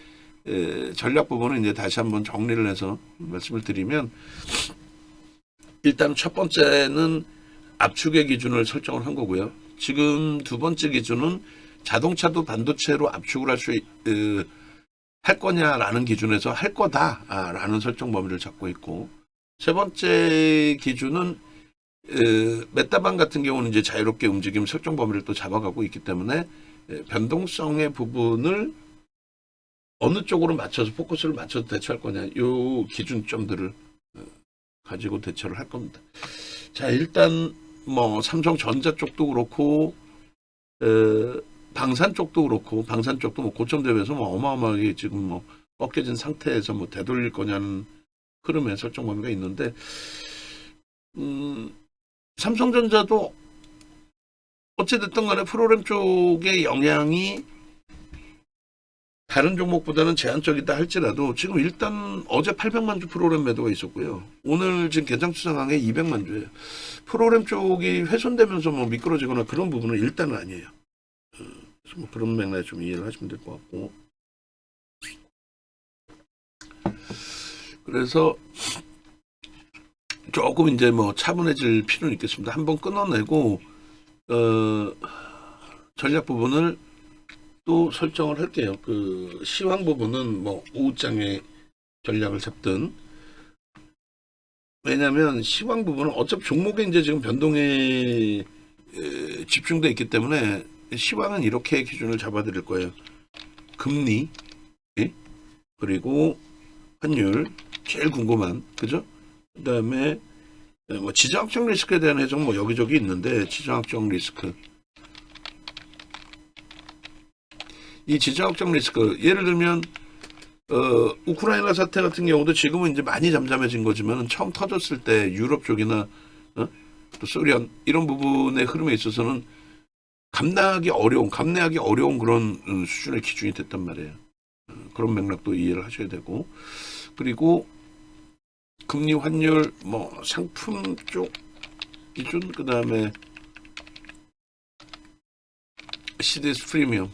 전략 부분은 이제 다시 한번 정리를 해서 말씀을 드리면, 일단 첫 번째는 압축의 기준을 설정을 한 거고요. 지금 두 번째 기준은 자동차도 반도체로 압축을 할 거냐라는 기준에서 할 거다라는 설정 범위를 잡고 있고, 세 번째 기준은 메타방 같은 경우는 이제 자유롭게 움직임 설정 범위를 또 잡아가고 있기 때문에 변동성의 부분을 어느 쪽으로 맞춰서 포커스를 맞춰서 대처할 거냐, 요 기준점들을 가지고 대처를 할 겁니다. 자, 일단 뭐 삼성전자 쪽도 그렇고 방산 쪽도 그렇고, 방산 쪽도 뭐 고점 대비해서 뭐 어마어마하게 지금 뭐 꺾여진 상태에서 뭐 되돌릴 거냐는 흐름의 설정 범위가 있는데, 삼성전자도 어찌됐든 간에 프로그램 쪽의 영향이 다른 종목보다는 제한적이다 할지라도 지금 일단 어제 800만 주 프로그램 매도가 있었고요. 오늘 지금 개장 추상항에 200만 주예요. 프로그램 쪽이 훼손되면서 뭐 미끄러지거나 그런 부분은 일단은 아니에요. 그래서 뭐 그런 맥락에 좀 이해를 하시면 될 것 같고, 그래서 조금 이제 뭐 차분해질 필요는 있겠습니다. 한번 끊어내고 전략 부분을 또 설정을 할게요. 그 시황 부분은 뭐 오후장에 전략을 잡든, 왜냐하면 시황 부분은 어차피 종목에 이제 지금 변동에 집중돼 있기 때문에 시황은 이렇게 기준을 잡아드릴 거예요. 금리, 그리고 환율, 제일 궁금한, 그죠? 그 다음에 뭐 지정학적 리스크에 대한 해석 뭐 여기저기 있는데, 지정학적 리스크, 이 지정학적 리스크, 예를 들면 우크라이나 사태 같은 경우도 지금은 이제 많이 잠잠해진 거지만, 처음 터졌을 때 유럽 쪽이나 또 소련 이런 부분의 흐름에 있어서는 감내하기 어려운 그런 수준의 기준이 됐단 말이에요. 그런 맥락도 이해를 하셔야 되고, 그리고 금리, 환율, 뭐 상품 쪽 기준, 그 다음에 CDS 프리미엄,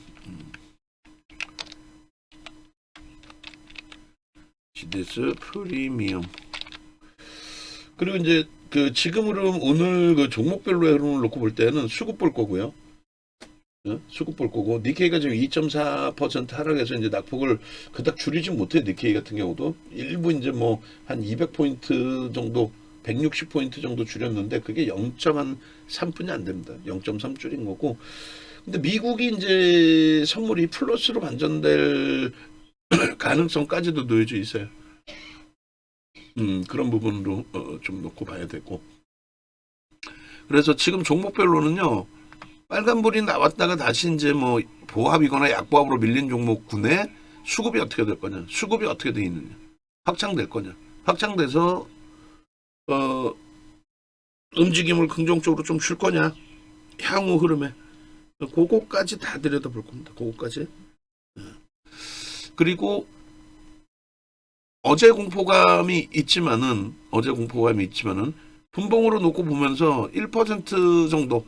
CDS 프리미엄, 그리고 이제 그 지금 흐름, 오늘 그 종목별로의 흐름을 놓고 볼 때는 수급 볼 거고요. 수급 볼 거고, 니케이가 지금 2.4% 하락해서 이제 낙폭을 그닥 줄이지 못해. 니케이 같은 경우도 일부 이제 뭐 한 200포인트 정도, 160포인트 정도 줄였는데 그게 0.3분이 안 됩니다. 0.3 줄인 거고, 근데 미국이 이제 선물이 플러스로 반전될 가능성까지도 놓여져 있어요. 그런 부분으로 좀 놓고 봐야 되고, 그래서 지금 종목별로는요, 빨간불이 나왔다가 다시 이제 뭐 보합이거나 약보합으로 밀린 종목군에 수급이 어떻게 될 거냐, 수급이 어떻게 돼 있느냐, 확장될 거냐, 확장돼서 움직임을 긍정적으로 좀 줄 거냐, 향후 흐름에, 그거까지 다 들여다볼 겁니다. 그거까지. 그리고 어제 공포감이 있지만은 분봉으로 놓고 보면서 1% 정도,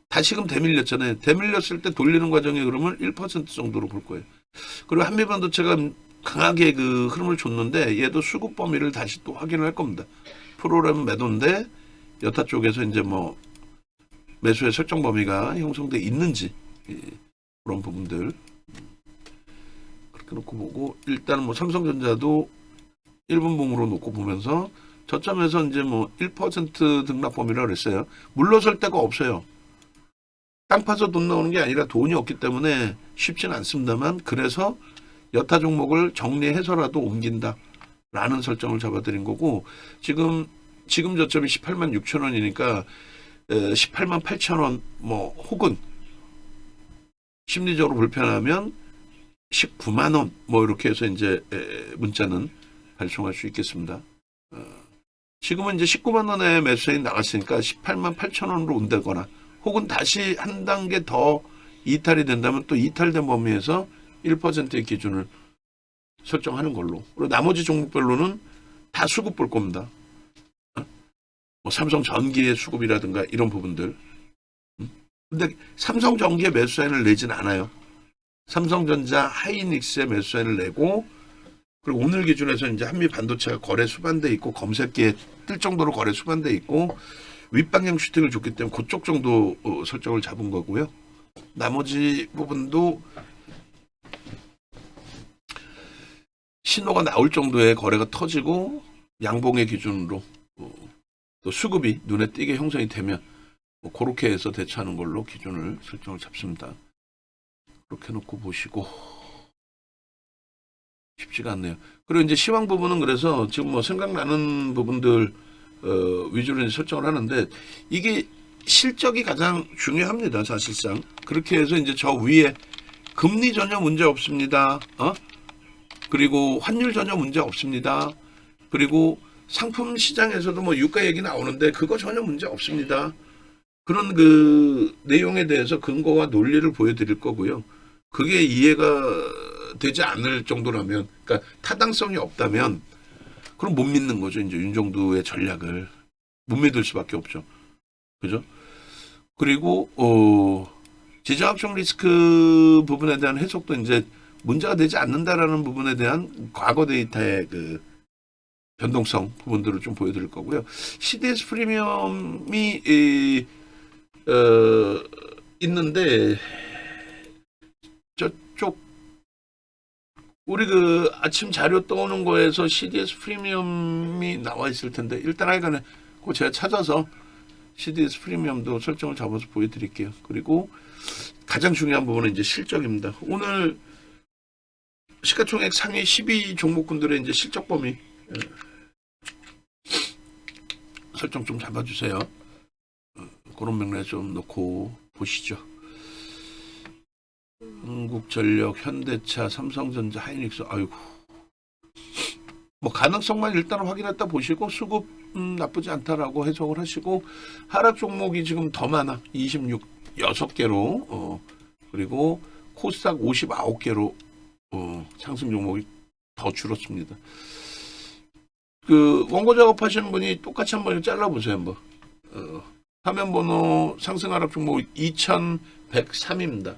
다시금 대밀렸잖아요. 대밀렸을 때 돌리는 과정의 흐름을 1% 정도로 볼 거예요. 그리고 한미반도체가 강하게 그 흐름을 줬는데, 얘도 수급 범위를 다시 또 확인을 할 겁니다. 프로그램 매도인데 여타 쪽에서 이제 뭐 매수의 설정 범위가 형성돼 있는지, 그런 부분들 그렇게 놓고 보고, 일단 뭐 삼성전자도 1분봉으로 놓고 보면서 저점에서 이제 뭐 1% 등락 범위라고 그랬어요. 물러설 데가 없어요. 땅 파서 돈 나오는 게 아니라 돈이 없기 때문에 쉽지는 않습니다만, 그래서 여타 종목을 정리해서라도 옮긴다라는 설정을 잡아드린 거고, 지금 저점이 18만 6천 원이니까 18만 8천 원, 뭐 혹은 심리적으로 불편하면 19만 원, 뭐 이렇게 해서 이제 문자는 발송할 수 있겠습니다. 지금은 이제 19만 원의 매수세이 나갔으니까 18만 8천 원으로 온다거나 혹은 다시 한 단계 더 이탈이 된다면 또 이탈된 범위에서 1%의 기준을 설정하는 걸로. 그리고 나머지 종목별로는 다 수급 볼 겁니다. 뭐 삼성전기의 수급이라든가 이런 부분들. 근데 삼성전기의 매수 사인을 내진 않아요. 삼성전자, 하이닉스의 매수 사인을 내고, 그리고 오늘 기준에서 이제 한미 반도체가 거래 수반돼 있고 검색기에 뜰 정도로 거래 수반돼 있고 윗방향 슈팅을 줬기 때문에 그쪽 정도 설정을 잡은 거고요. 나머지 부분도 신호가 나올 정도의 거래가 터지고 양봉의 기준으로 또 수급이 눈에 띄게 형성이 되면 뭐 그렇게 해서 대처하는 걸로 기준을 설정을 잡습니다. 그렇게 해놓고 보시고 쉽지가 않네요. 그리고 이제 시황 부분은 그래서 지금 뭐 생각나는 부분들 위주로 이제 설정을 하는데 이게 실적이 가장 중요합니다. 사실상 그렇게 해서 이제 저 위에 금리 전혀 문제 없습니다. 그리고 환율 전혀 문제 없습니다. 그리고 상품 시장에서도 뭐 유가 얘기 나오는데 그거 전혀 문제 없습니다. 그런 그 내용에 대해서 근거와 논리를 보여드릴 거고요. 그게 이해가 되지 않을 정도라면, 그러니까 타당성이 없다면, 그럼 못 믿는 거죠. 이제 윤정두의 전략을 못 믿을 수밖에 없죠. 그죠? 그리고 지정학적 리스크 부분에 대한 해석도 이제 문제가 되지 않는다라는 부분에 대한 과거 데이터의 그 변동성 부분들을 좀 보여드릴 거고요. CDS 프리미엄이 있는데 저쪽 우리 그 아침 자료 떠오는 거에서 CDS 프리미엄이 나와 있을 텐데 일단 하여간에 그거 제가 찾아서 CDS 프리미엄도 설정을 잡아서 보여드릴게요. 그리고 가장 중요한 부분은 이제 실적입니다. 오늘 시가총액 상위 12 종목군들의 이제 실적 범위 설정 좀 잡아주세요. 그런 맥락에 좀 넣고 보시죠. 한국전력, 현대차, 삼성전자, 하이닉스, 아이고. 뭐 가능성만 일단 확인했다 보시고 수급 나쁘지 않다라고 해석을 하시고 하락 종목이 지금 더 많아. 6개로 그리고 코스닥 59개로 상승 종목이 더 줄었습니다. 그 원고 작업하시는 분이 똑같이 한번 잘라보세요. 한번 화면 번호 상승 하락 종목 2103입니다.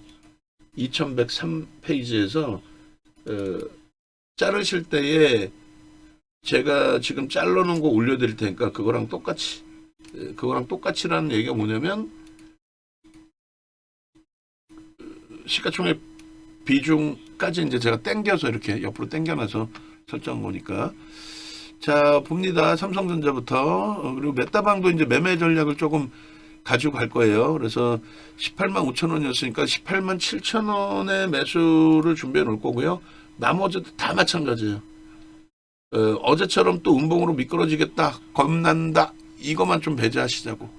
2103 페이지에서 자르실 때에 제가 지금 잘라놓은 거 올려드릴 테니까 그거랑 똑같이라는 얘기가 뭐냐면 시가총액 비중까지 이제 제가 땡겨서 이렇게 옆으로 땡겨놔서 설정한 거니까. 자, 봅니다. 삼성전자부터. 그리고 메타방도 이제 매매 전략을 조금 가지고 갈 거예요. 그래서 18만 5천 원이었으니까 18만 7천 원의 매수를 준비해 놓을 거고요. 나머지도 다 마찬가지예요. 어제처럼 또 음봉으로 미끄러지겠다, 겁난다, 이것만 좀 배제하시자고.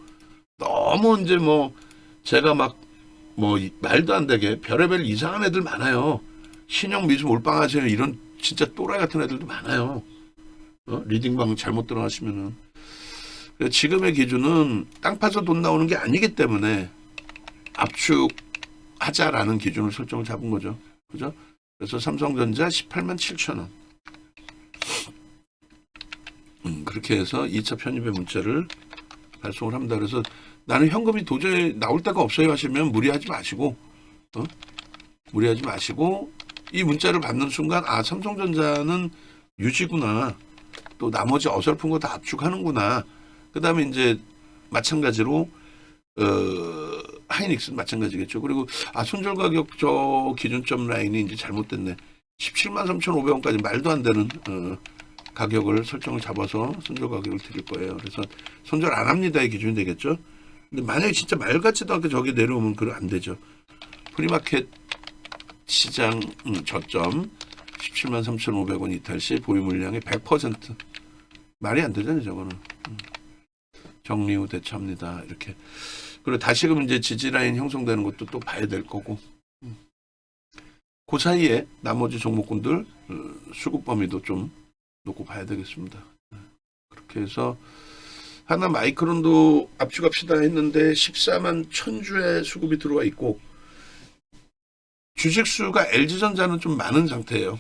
너무 이제 뭐 제가 막 뭐 말도 안 되게 별의별 이상한 애들 많아요. 신용 미수 몰빵하세요 이런 진짜 또라이 같은 애들도 많아요. 리딩방 잘못 들어가시면은. 지금의 기준은 땅 파서 돈 나오는 게 아니기 때문에 압축하자라는 기준을 설정을 잡은 거죠. 그죠? 그래서 삼성전자 18만 7천 원. 그렇게 해서 2차 편입의 문자를 발송을 합니다. 그래서 나는 현금이 도저히 나올 데가 없어요 하시면 무리하지 마시고, 무리하지 마시고, 이 문자를 받는 순간, 아, 삼성전자는 유지구나. 또 나머지 어설픈 거 다 압축하는구나. 그 다음에 이제 마찬가지로, 하이닉스는 마찬가지겠죠. 그리고, 아, 손절 가격 저 기준점 라인이 이제 잘못됐네. 17만 3,500원까지 말도 안 되는, 가격을 설정을 잡아서 손절 가격을 드릴 거예요. 그래서 손절 안 합니다의 기준이 되겠죠. 근데 만약에 진짜 말 같지도 않게 저기 내려오면 그건 안 되죠. 프리마켓 시장 저점 17만 3,500원 이탈 시 보유 물량의 100% 말이 안 되잖아요. 저거는. 정리 후 대처합니다. 이렇게. 그리고 다시금 이제 지지라인 형성되는 것도 또 봐야 될 거고. 그 사이에 나머지 종목군들 수급 범위도 좀 놓고 봐야 되겠습니다. 그렇게 해서 하나 마이크론도 압축합시다 했는데 14만 1000주의 수급이 들어와 있고 주식수가 LG전자는 좀 많은 상태예요.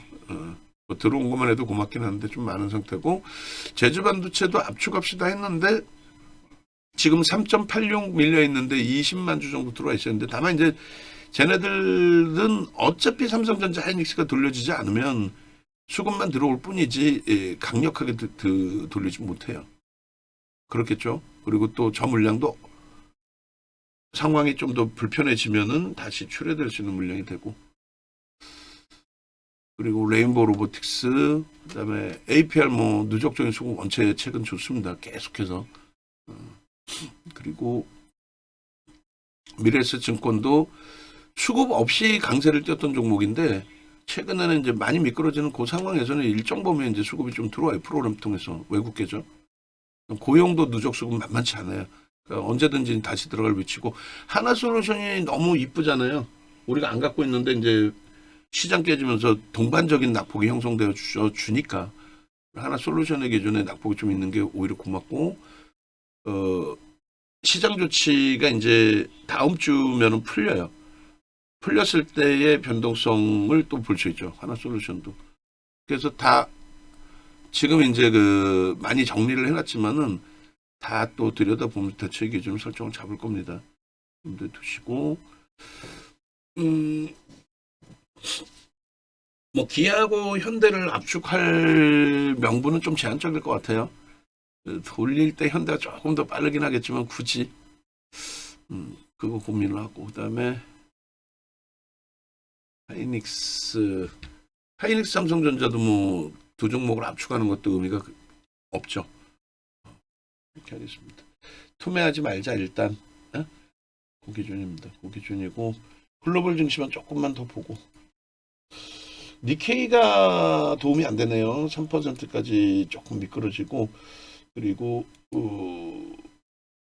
뭐 들어온 것만 해도 고맙긴 한데 좀 많은 상태고 제주반도체도 압축합시다 했는데 지금 3.86 밀려 있는데 20만 주 정도 들어와 있었는데 다만 이제 쟤네들은 어차피 삼성전자 하이닉스가 돌려지지 않으면 수급만 들어올 뿐이지 강력하게 돌리지 못해요. 그렇겠죠. 그리고 또 저 물량도 상황이 좀 더 불편해지면은 다시 출회될 수 있는 물량이 되고 그리고 레인보우 로보틱스 그다음에 APR 뭐 누적적인 수급 원체 최근 좋습니다. 계속해서 그리고 미래에셋증권도 수급 없이 강세를 띄었던 종목인데 최근에는 이제 많이 미끄러지는 그 상황에서는 일정 범위 이제 수급이 좀 들어와요. 프로그램 통해서 외국계죠. 고용도 누적 수급 만만치 않아요. 그러니까 언제든지 다시 들어갈 위치고 하나솔루션이 너무 이쁘잖아요. 우리가 안 갖고 있는데 이제 시장 깨지면서 동반적인 낙폭이 형성되어 주니까 하나솔루션의 기준에 낙폭이 좀 있는 게 오히려 고맙고 시장 조치가 이제 다음 주면은 풀려요. 풀렸을 때의 변동성을 또 볼 수 있죠. 하나솔루션도. 그래서 다 지금 이제 많이 정리를 해놨지만은 다 또 들여다보면 대체 기준 설정을 잡을 겁니다. 염두에 두시고, 뭐 기아하고 현대를 압축할 명분은 좀 제한적일 것 같아요. 돌릴 때 현대가 조금 더 빠르긴 하겠지만 굳이 그거 고민을 하고 그다음에 하이닉스 삼성전자도 뭐 두 종목을 압축하는 것도 의미가 없죠. 이렇게 하겠습니다. 투매하지 말자 일단. 그 기준입니다. 그 기준이고 글로벌 증시만 조금만 더 보고 니케이가 도움이 안 되네요. 3%까지 조금 미끄러지고 그리고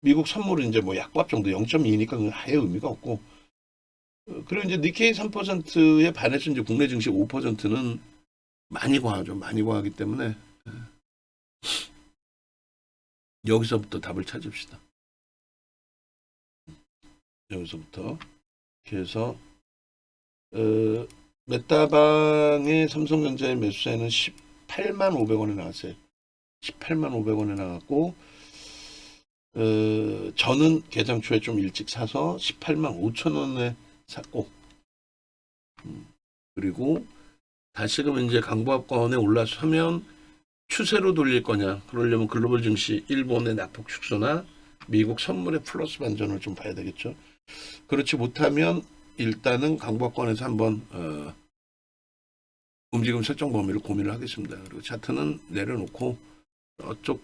미국 선물은 이제 뭐 약밥 정도 0.2니까 아예 의미가 없고 그리고 이제 니케이 3%에 반해서 이제 국내 증시 5%는 많이 과하죠. 많이 과하기 때문에 여기서부터 답을 찾읍시다. 여기서부터 이렇게 해서 메타방의 삼성전자의 매수세는 18만 500원에 나왔어요. 18만 500원에 나왔고 저는 개장 초에 좀 일찍 사서 18만 5천원에 샀고 그리고 다시금 이제 강보합권에 올라서면 추세로 돌릴 거냐 그러려면 글로벌 증시 일본의 낙폭 축소나 미국 선물의 플러스 반전을 좀 봐야 되겠죠. 그렇지 못하면 일단은 강보합권에서 한번 움직임 설정 범위를 고민을 하겠습니다. 그리고 차트는 내려놓고 어쪽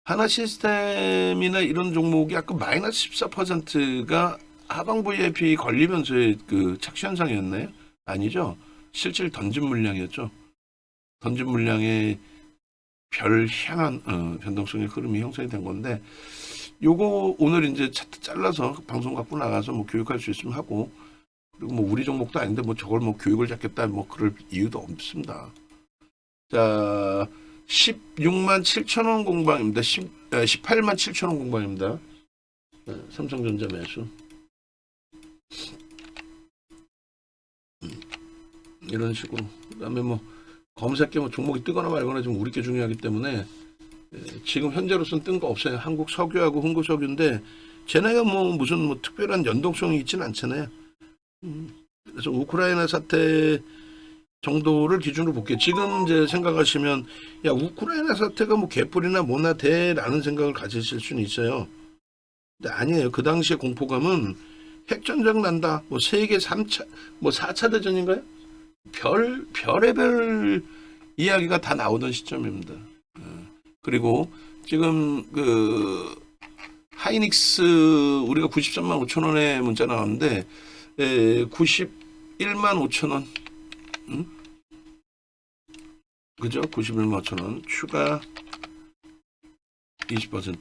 하나 시스템이나 이런 종목이 아까 마이너스 14%가 하방 VIP 걸리면서의 착시 현상이었나요? 아니죠. 실질 던진 물량이었죠. 던진 물량의 별 향한 변동성의 흐름이 형성이 된 건데 요거 오늘 이제 차트 잘라서 방송 갖고 나가서 뭐 교육할 수 있으면 하고 그리고 뭐 우리 종목도 아닌데 뭐 저걸 뭐 교육을 잡겠다 뭐 그럴 이유도 없습니다. 자 16만 7천원 공방입니다. 18만 7천원 공방입니다. 삼성전자 매수 이런 식으로 그다음에 뭐 검색해 뭐 종목이 뜨거나 말거나 좀 우리 게 중요하기 때문에 지금 현재로서는 뜬 거 없어요. 한국 석유하고 흥국석유인데 쟤네가 뭐 무슨 뭐 특별한 연동성이 있지는 않잖아요. 그래서 우크라이나 사태 정도를 기준으로 볼게요. 지금 이제 생각하시면 야 우크라이나 사태가 뭐 개뿔이나 뭐나 돼라는 생각을 가지실 수는 있어요. 근데 아니에요. 그 당시에 공포감은 핵전쟁 난다. 뭐 세계 3차 뭐 4차 대전인가요? 별의별 이야기가 다 나오던 시점입니다. 그리고 지금 하이닉스 우리가 93만 5천원에 문자 나왔는데 91만 5천원 그죠? 91만 5천원 추가 20%.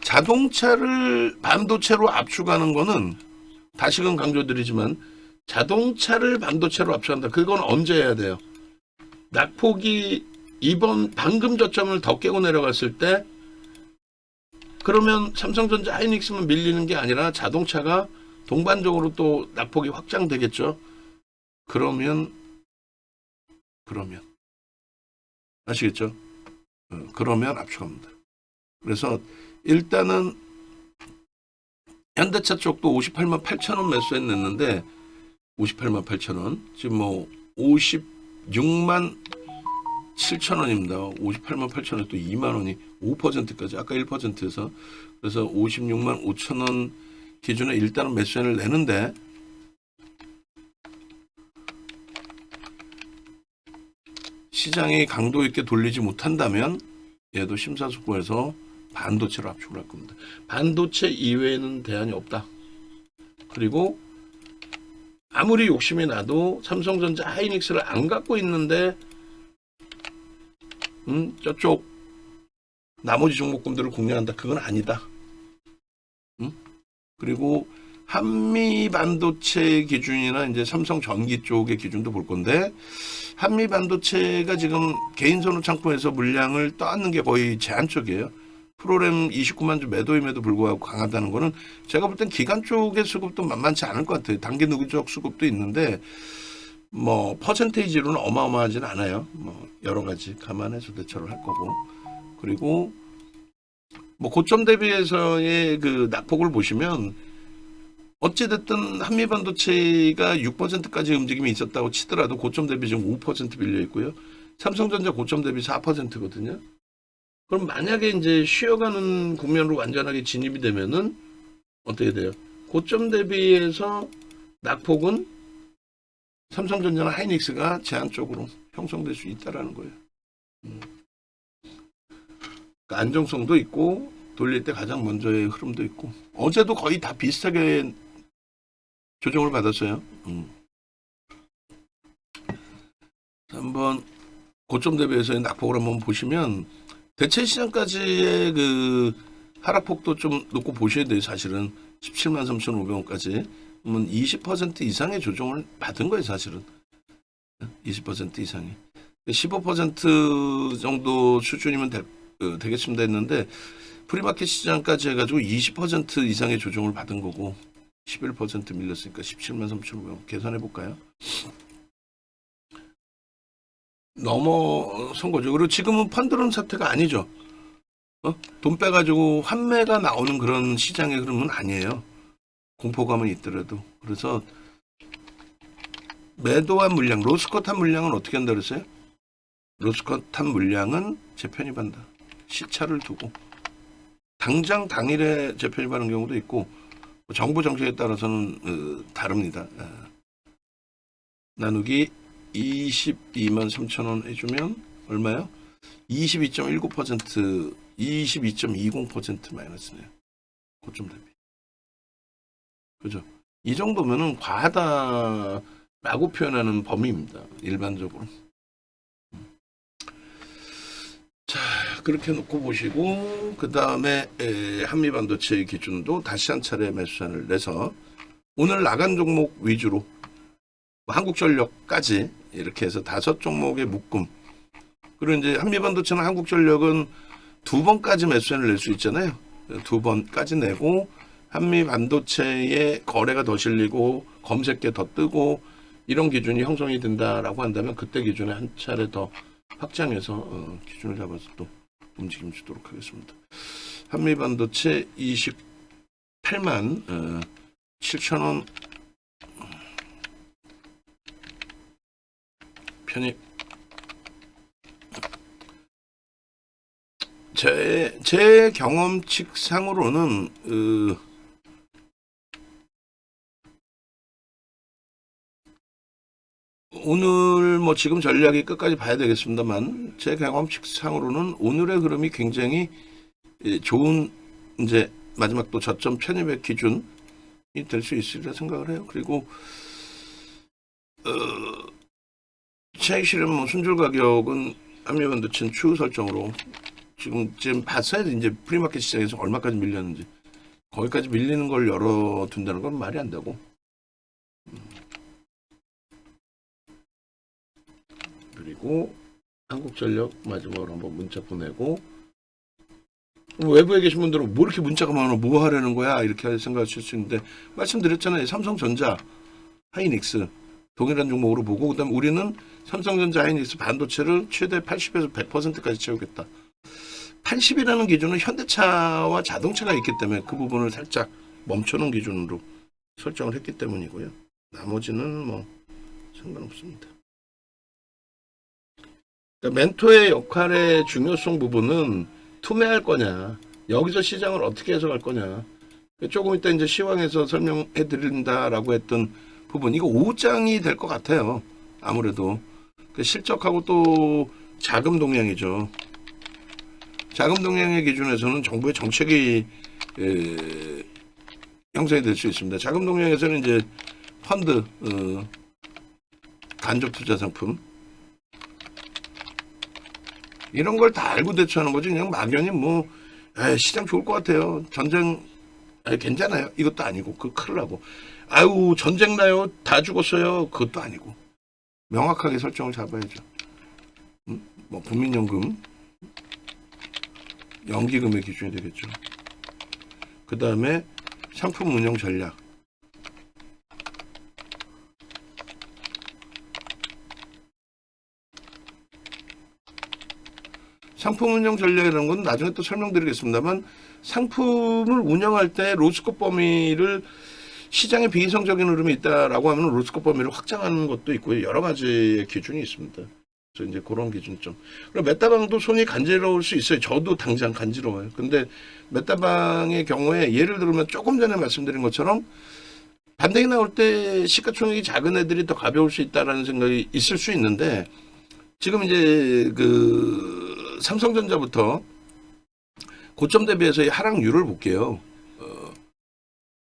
자동차를 반도체로 압축하는 거는 다시금 강조드리지만 자동차를 반도체로 압축한다. 그건 언제 해야 돼요? 낙폭이 이번 방금 저점을 더 깨고 내려갔을 때, 그러면 삼성전자 하이닉스만 밀리는 게 아니라 자동차가 동반적으로 또 낙폭이 확장되겠죠. 그러면 아시겠죠? 그러면 압축합니다. 그래서 일단은 현대차 쪽도 58만 8천 원 매수했는데 58만 8천 원, 지금 뭐 56만 7천 원입니다. 58만 8천 원에 또 2만 원이 5%까지, 아까 1%에서, 그래서 56만 5천 원 기준에 일단은 매수를 내는데, 시장이 강도 있게 돌리지 못한다면 얘도 심사숙고해서 반도체로 압축을 할 겁니다. 반도체 이외에는 대안이 없다. 그리고 아무리 욕심이 나도 삼성전자 하이닉스를 안 갖고 있는데 저쪽 나머지 종목군들을 공략한다. 그건 아니다. 그리고 한미 반도체 기준이나 이제 삼성 전기 쪽의 기준도 볼 건데, 한미 반도체가 지금 개인 선호 창구에서 물량을 떠안는 게 거의 제한적이에요. 프로램 29만 주 매도임에도 불구하고 강하다는 거는 제가 볼 땐 기간 쪽의 수급도 만만치 않을 것 같아요. 단기 누적 수급도 있는데 뭐 퍼센테이지로는 어마어마하진 않아요. 뭐 여러 가지 감안해서 대처를 할 거고, 그리고 뭐 고점 대비해서의 그 낙폭을 보시면 어찌됐든 한미반도체가 6%까지 움직임이 있었다고 치더라도 고점 대비 지금 5% 밀려 있고요. 삼성전자 고점 대비 4%거든요. 그럼 만약에 이제 쉬어가는 국면으로 완전하게 진입이 되면은 어떻게 돼요? 고점 대비해서 낙폭은 삼성전자나 하이닉스가 제한적으로 형성될 수 있다라는 거예요. 그러니까 안정성도 있고 돌릴 때 가장 먼저의 흐름도 있고, 어제도 거의 다 비슷하게 조정을 받았어요. 한번 고점 대비해서의 낙폭을 한번 보시면 대체 시장까지의 그 하락폭도 좀 놓고 보셔야 돼요. 사실은 17만 3,500원까지. 그러면 20% 이상의 조정을 받은 거예요. 사실은 20% 이상이. 15% 정도 수준이면 되겠습니다 했는데 프리마켓 시장까지 해가지고 20% 이상의 조정을 받은 거고 11% 밀렸으니까 17만 3,500원 계산해 볼까요? 넘어선 거죠. 그리고 지금은 펀드론 사태가 아니죠. 돈 빼가지고 환매가 나오는 그런 시장의 흐름은 아니에요. 공포감은 있더라도. 그래서 매도한 물량, 로스컷한 물량은 어떻게 한다 그랬어요? 로스컷한 물량은 재편입한다. 시차를 두고. 당장 당일에 재편입하는 경우도 있고 정부 정책에 따라서는 다릅니다. 나누기 22만 3천 원 해주면 얼마요? 22.19%, 22.20% 마이너스네요. 고점 대비. 그죠? 이 정도면은 과하다라고 표현하는 범위입니다. 일반적으로. 자, 그렇게 놓고 보시고 그 다음에 한미반도체 기준도 다시 한 차례 매수잔을 내서 오늘 나간 종목 위주로 한국전력까지 이렇게 해서 5종목의 묶음. 그리고 이제 한미반도체나 한국전력은 2번까지 매수잔을 낼 수 있잖아요. 2번까지 내고 한미반도체의 거래가 더 실리고 검색계 더 뜨고 이런 기준이 형성이 된다라고 한다면 그때 기준에 한 차례 더 확장해서 기준을 잡아서 또 움직임 주도록 하겠습니다. 한미반도체 28만 7천 원 편입. 제 경험칙상으로는 오늘 뭐 지금 전략이 끝까지 봐야 되겠습니다만 제 경험칙상으로는 오늘의 흐름이 굉장히 좋은 이제 마지막 또 저점 편입의 기준이 될 수 있으리라 생각을 해요. 그리고 차익 실현 뭐 순줄 가격은 한미반도체는 추후 설정으로 지금 봤어야 돼. 이제 프리마켓 시장에서 얼마까지 밀렸는지. 거기까지 밀리는 걸 열어둔다는 건 말이 안 되고. 그리고 한국전력 마지막으로 한번 문자 보내고, 외부에 계신 분들은 뭐 이렇게 문자가 많아, 뭐 하려는 거야, 이렇게 생각하실 수 있는데, 말씀드렸잖아요. 삼성전자, 하이닉스 동일한 종목으로 보고, 그다음 우리는 삼성전자, 하이닉스 반도체를 최대 80에서 100%까지 채우겠다. 80이라는 기준은 현대차와 자동차가 있기 때문에 그 부분을 살짝 멈춰놓은 기준으로 설정을 했기 때문이고요. 나머지는 뭐 상관없습니다. 그러니까 멘토의 역할의 중요성 부분은 투매할 거냐, 여기서 시장을 어떻게 해석할 거냐. 조금 이따 이제 시황에서 설명해 드린다라고 했던 부분, 이거 5장이 될 것 같아요. 아무래도 실적하고 또 자금 동향이죠. 자금 동향의 기준에서는 정부의 정책이 형성이 될 수 있습니다. 자금 동향에서는 이제 펀드, 간접 투자 상품, 이런 걸 다 알고 대처하는 거지. 그냥 막연히 뭐 시장 좋을 것 같아요, 전쟁 괜찮아요, 이것도 아니고, 그 큰일 나고, 아유 전쟁 나요, 다 죽었어요, 그것도 아니고. 명확하게 설정을 잡아야죠. 뭐 국민연금, 연기금의 기준이 되겠죠. 그 다음에 상품 운영 전략, 상품 운영 전략이라는 건 나중에 또 설명드리겠습니다만, 상품을 운영할 때 로스코 범위를, 시장에 비이성적인 흐름이 있다라고 하면 로스코 범위를 확장하는 것도 있고요. 여러 가지의 기준이 있습니다. 그래서 이제 그런 기준점. 그리고 메타방도 손이 간지러울 수 있어요. 저도 당장 간지러워요. 근데 메타방의 경우에 예를 들면 조금 전에 말씀드린 것처럼 반등이 나올 때 시가총액이 작은 애들이 더 가벼울 수 있다라는 생각이 있을 수 있는데, 지금 이제 그 삼성전자부터 고점 대비해서의 하락률을 볼게요.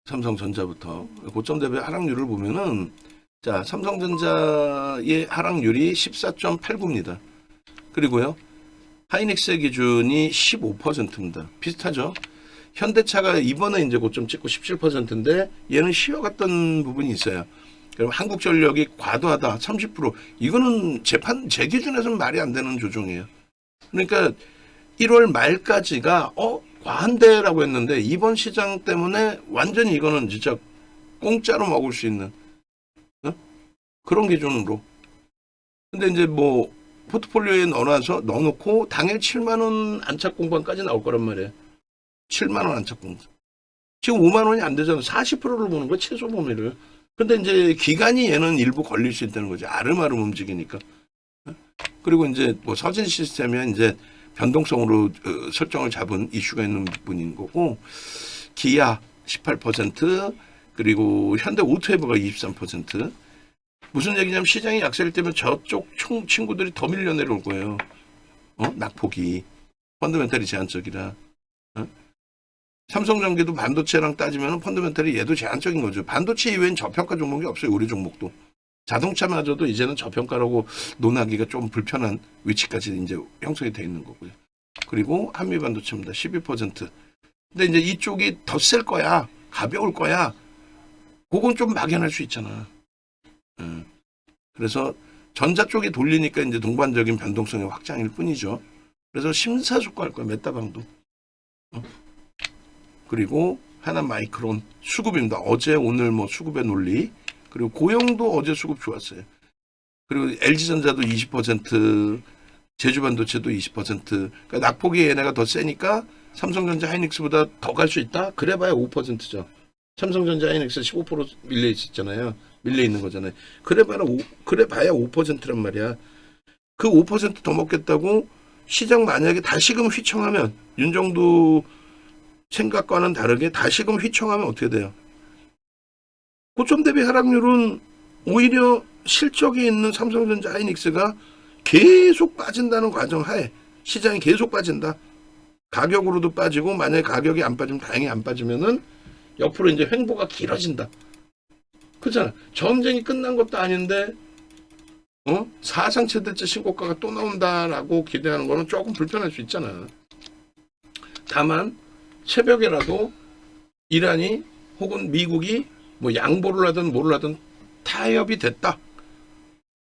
삼성전자부터 고점 대비 하락률을 보면은, 자, 삼성전자의 하락률이 14.89입니다. 그리고요, 하이닉스의 기준이 15%입니다. 비슷하죠? 현대차가 이번에 이제 고점 찍고 17%인데 얘는 쉬어갔던 부분이 있어요. 그럼 한국전력이 과도하다 30%, 이거는 제 기준에서는 말이 안 되는 조정이에요. 그러니까 1월 말까지가 과한데라고 했는데, 이번 시장 때문에 완전히 이거는 진짜 공짜로 먹을 수 있는 그런 기준으로. 근데 이제 뭐 포트폴리오에 넣어놓고 당일 7만원 안착 공방까지 나올 거란 말이에요. 7만원 안착 공방. 지금 5만원이 안 되잖아. 40%를 보는 거야, 최소 범위를. 근데 이제 기간이 얘는 일부 걸릴 수 있다는 거지. 아름아름 움직이니까. 그리고 이제 뭐 서진 시스템이 이제 변동성으로 설정을 잡은 이슈가 있는 부분인 거고, 기아 18%, 그리고 현대 오토에버가 23%. 무슨 얘기냐면, 시장이 약세일 때면 저쪽 친구들이 더 밀려 내려올 거예요. 낙폭이 펀더멘탈이 제한적이라. 삼성전기도 반도체랑 따지면 펀더멘탈이 얘도 제한적인 거죠. 반도체 이외엔 저평가 종목이 없어요, 우리 종목도. 자동차마저도 이제는 저평가라고 논하기가 좀 불편한 위치까지 이제 형성이 되어 있는 거고요. 그리고 한미반도체입니다. 12%. 근데 이제 이쪽이 더 셀 거야, 가벼울 거야, 그건 좀 막연할 수 있잖아. 그래서 전자 쪽이 돌리니까 이제 동반적인 변동성의 확장일 뿐이죠. 그래서 심사숙고할 거야, 메타방도. 그리고 하나 마이크론 수급입니다. 어제 오늘 뭐 수급의 논리. 그리고 고용도 어제 수급 좋았어요. 그리고 LG전자도 20%, 제주반도체도 20%. 그러니까 낙폭이 얘네가 더 세니까 삼성전자, 하이닉스보다 더 갈 수 있다? 그래봐야 5%죠. 삼성전자, 하이닉스 15% 밀려 있었잖아요. 밀려 있는 거잖아요. 그래봐야 5%란 말이야. 그 5% 더 먹겠다고 시장 만약에 다시금 휘청하면, 윤정도 생각과는 다르게 다시금 휘청하면 어떻게 돼요? 고점 대비 하락률은 오히려 실적이 있는 삼성전자, 하이닉스가 계속 빠진다는 과정하에, 시장이 계속 빠진다. 가격으로도 빠지고, 만약에 가격이 안 빠지면, 다행히 안 빠지면은 옆으로 이제 횡보가 길어진다. 그렇잖아. 전쟁이 끝난 것도 아닌데 사상 최대치 신고가가 또 나온다라고 기대하는 거는 조금 불편할 수 있잖아. 다만 새벽에라도 이란이 혹은 미국이 뭐 양보를 하든 뭐를 하든 타협이 됐다.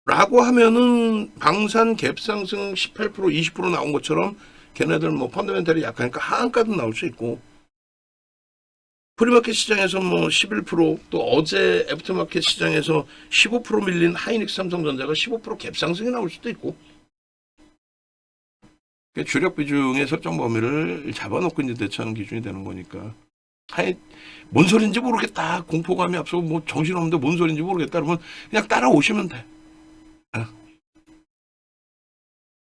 라고 하면은 방산 갭 상승 18% 20% 나온 것처럼 걔네들 뭐 펀더멘탈이 약하니까 하한가도 나올 수 있고, 프리마켓 시장에서 뭐 11%또 어제 애프터마켓 시장에서 15% 밀린 하이닉스 삼성전자가 15% 갭 상승이 나올 수도 있고, 주력 비중의 설정 범위를 잡아놓고 이제 대처하는 기준이 되는 거니까. 뭔 소린지 모르겠다, 공포감이 앞서고 뭐 정신없는데 뭔 소린지 모르겠다 그러면 그냥 따라오시면 돼.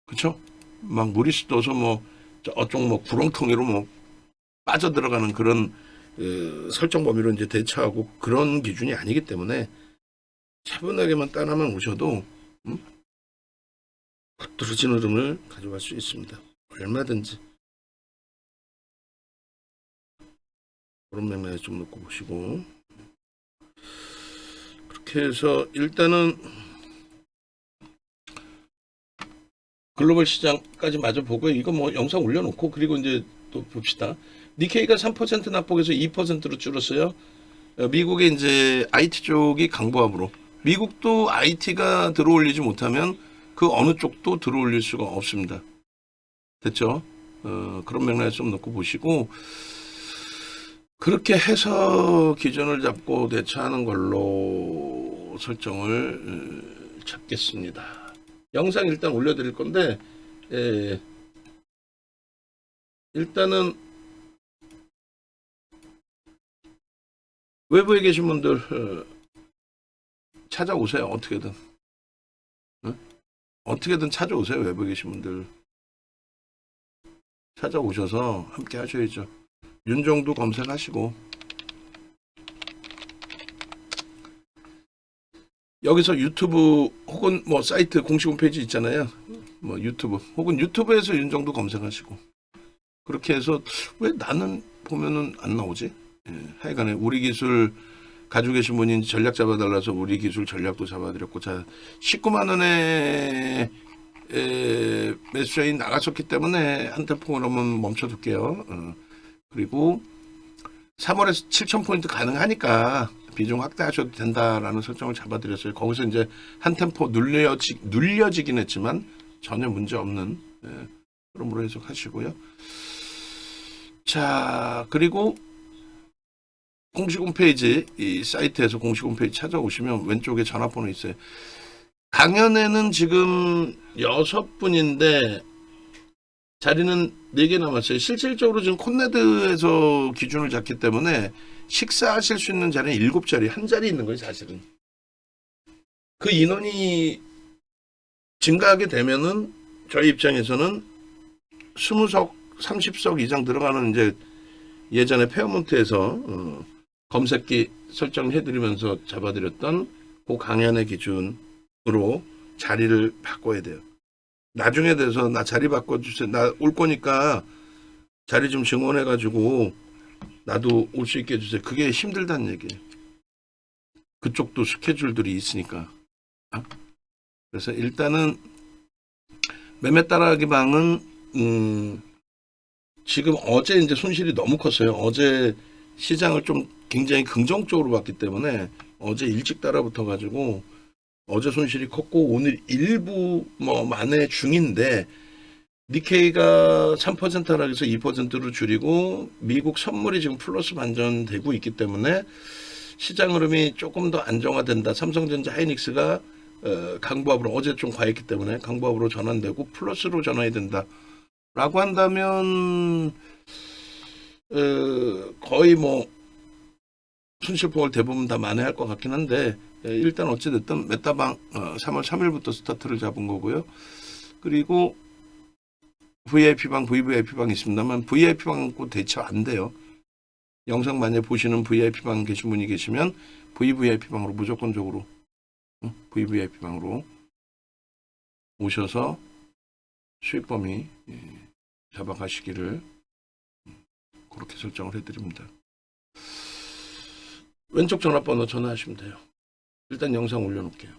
그쵸? 막 무리수 떠서 뭐 어쪽 뭐 구렁텅이로 뭐 빠져들어가는 그런 설정 범위로 이제 대처하고 그런 기준이 아니기 때문에 차분하게만 따라만 오셔도 떨어진 흐름을 가져갈 수 있습니다. 얼마든지. 그런 맥락에 좀 놓고 보시고, 그렇게 해서 일단은 글로벌 시장까지 마저 보고, 이거 뭐 영상 올려놓고 그리고 이제 또 봅시다. 니케이가 3% 낙폭에서 2%로 줄었어요. 미국의 이제 IT 쪽이 강보합으로, 미국도 IT가 들어올리지 못하면 그 어느 쪽도 들어올릴 수가 없습니다. 됐죠? 그런 맥락에 좀 놓고 보시고, 그렇게 해서 기준을 잡고 대처하는 걸로 설정을 잡겠습니다. 영상 일단 올려드릴 건데, 일단은 외부에 계신 분들 찾아오세요. 어떻게든. 어떻게든 찾아오세요. 외부에 계신 분들. 찾아오셔서 함께 하셔야죠. 윤정도 검색하시고, 여기서 유튜브 혹은 뭐 사이트 공식 홈페이지 있잖아요. 뭐 유튜브 혹은 유튜브에서 윤정도 검색하시고, 그렇게 해서 왜 나는 보면은 안 나오지? 하여간에 우리 기술 가지고 계신 분이 전략 잡아달라서 우리 기술 전략도 잡아드렸고, 자 19만 원에 매수자이 나갔었기 때문에 한 템포 그러면 멈춰둘게요. 그리고 3월에서 7,000포인트 가능하니까 비중 확대하셔도 된다라는 설정을 잡아드렸어요. 거기서 이제 한 템포 눌려지긴 했지만 전혀 문제 없는 그럼으로 해석하시고요. 자, 그리고 공식 홈페이지, 이 사이트에서 공식 홈페이지 찾아오시면 왼쪽에 전화번호 있어요. 강연에는 지금 6분인데 자리는 4개 남았어요. 실질적으로 지금 콘네드에서 기준을 잡기 때문에 식사하실 수 있는 자리는 7자리, 한 자리 있는 거예요, 사실은. 그 인원이 증가하게 되면은 저희 입장에서는 20석, 30석 이상 들어가는 이제 예전에 페어몬트에서 검색기 설정해드리면서 잡아드렸던 그 강연의 기준으로 자리를 바꿔야 돼요. 나중에 돼서 나 자리 바꿔주세요. 나 올 거니까 자리 좀 증원해가지고 나도 올 수 있게 해주세요. 그게 힘들다는 얘기예요. 그쪽도 스케줄들이 있으니까. 그래서 일단은 매매 따라하기 방은 지금 어제 이제 손실이 너무 컸어요. 어제 시장을 좀 굉장히 긍정적으로 봤기 때문에 어제 일찍 따라붙어 가지고 어제 손실이 컸고, 오늘 일부 뭐 만회 중인데 니케이가 3% 하락해서 2%로 줄이고 미국 선물이 지금 플러스 반전되고 있기 때문에 시장 흐름이 조금 더 안정화된다. 삼성전자 하이닉스가 강보합으로 어제 좀 과했기 때문에 강보합으로 전환되고 플러스로 전환이 된다 라고 한다면 거의 뭐 손실폭을 대부분 다 만회할 것 같긴 한데, 일단 어찌됐든 메타방 3월 3일부터 스타트를 잡은 거고요. 그리고 VIP방, VVIP방 있습니다만 VIP방하고 대처 안 돼요. 영상 만약에 보시는 VIP방 계신 분이 계시면 VVIP방으로 무조건적으로 VVIP방으로 오셔서 수익 범위 잡아가시기를 그렇게 설정을 해드립니다. 왼쪽 전화번호 전화하시면 돼요. 일단 영상 올려놓을게요.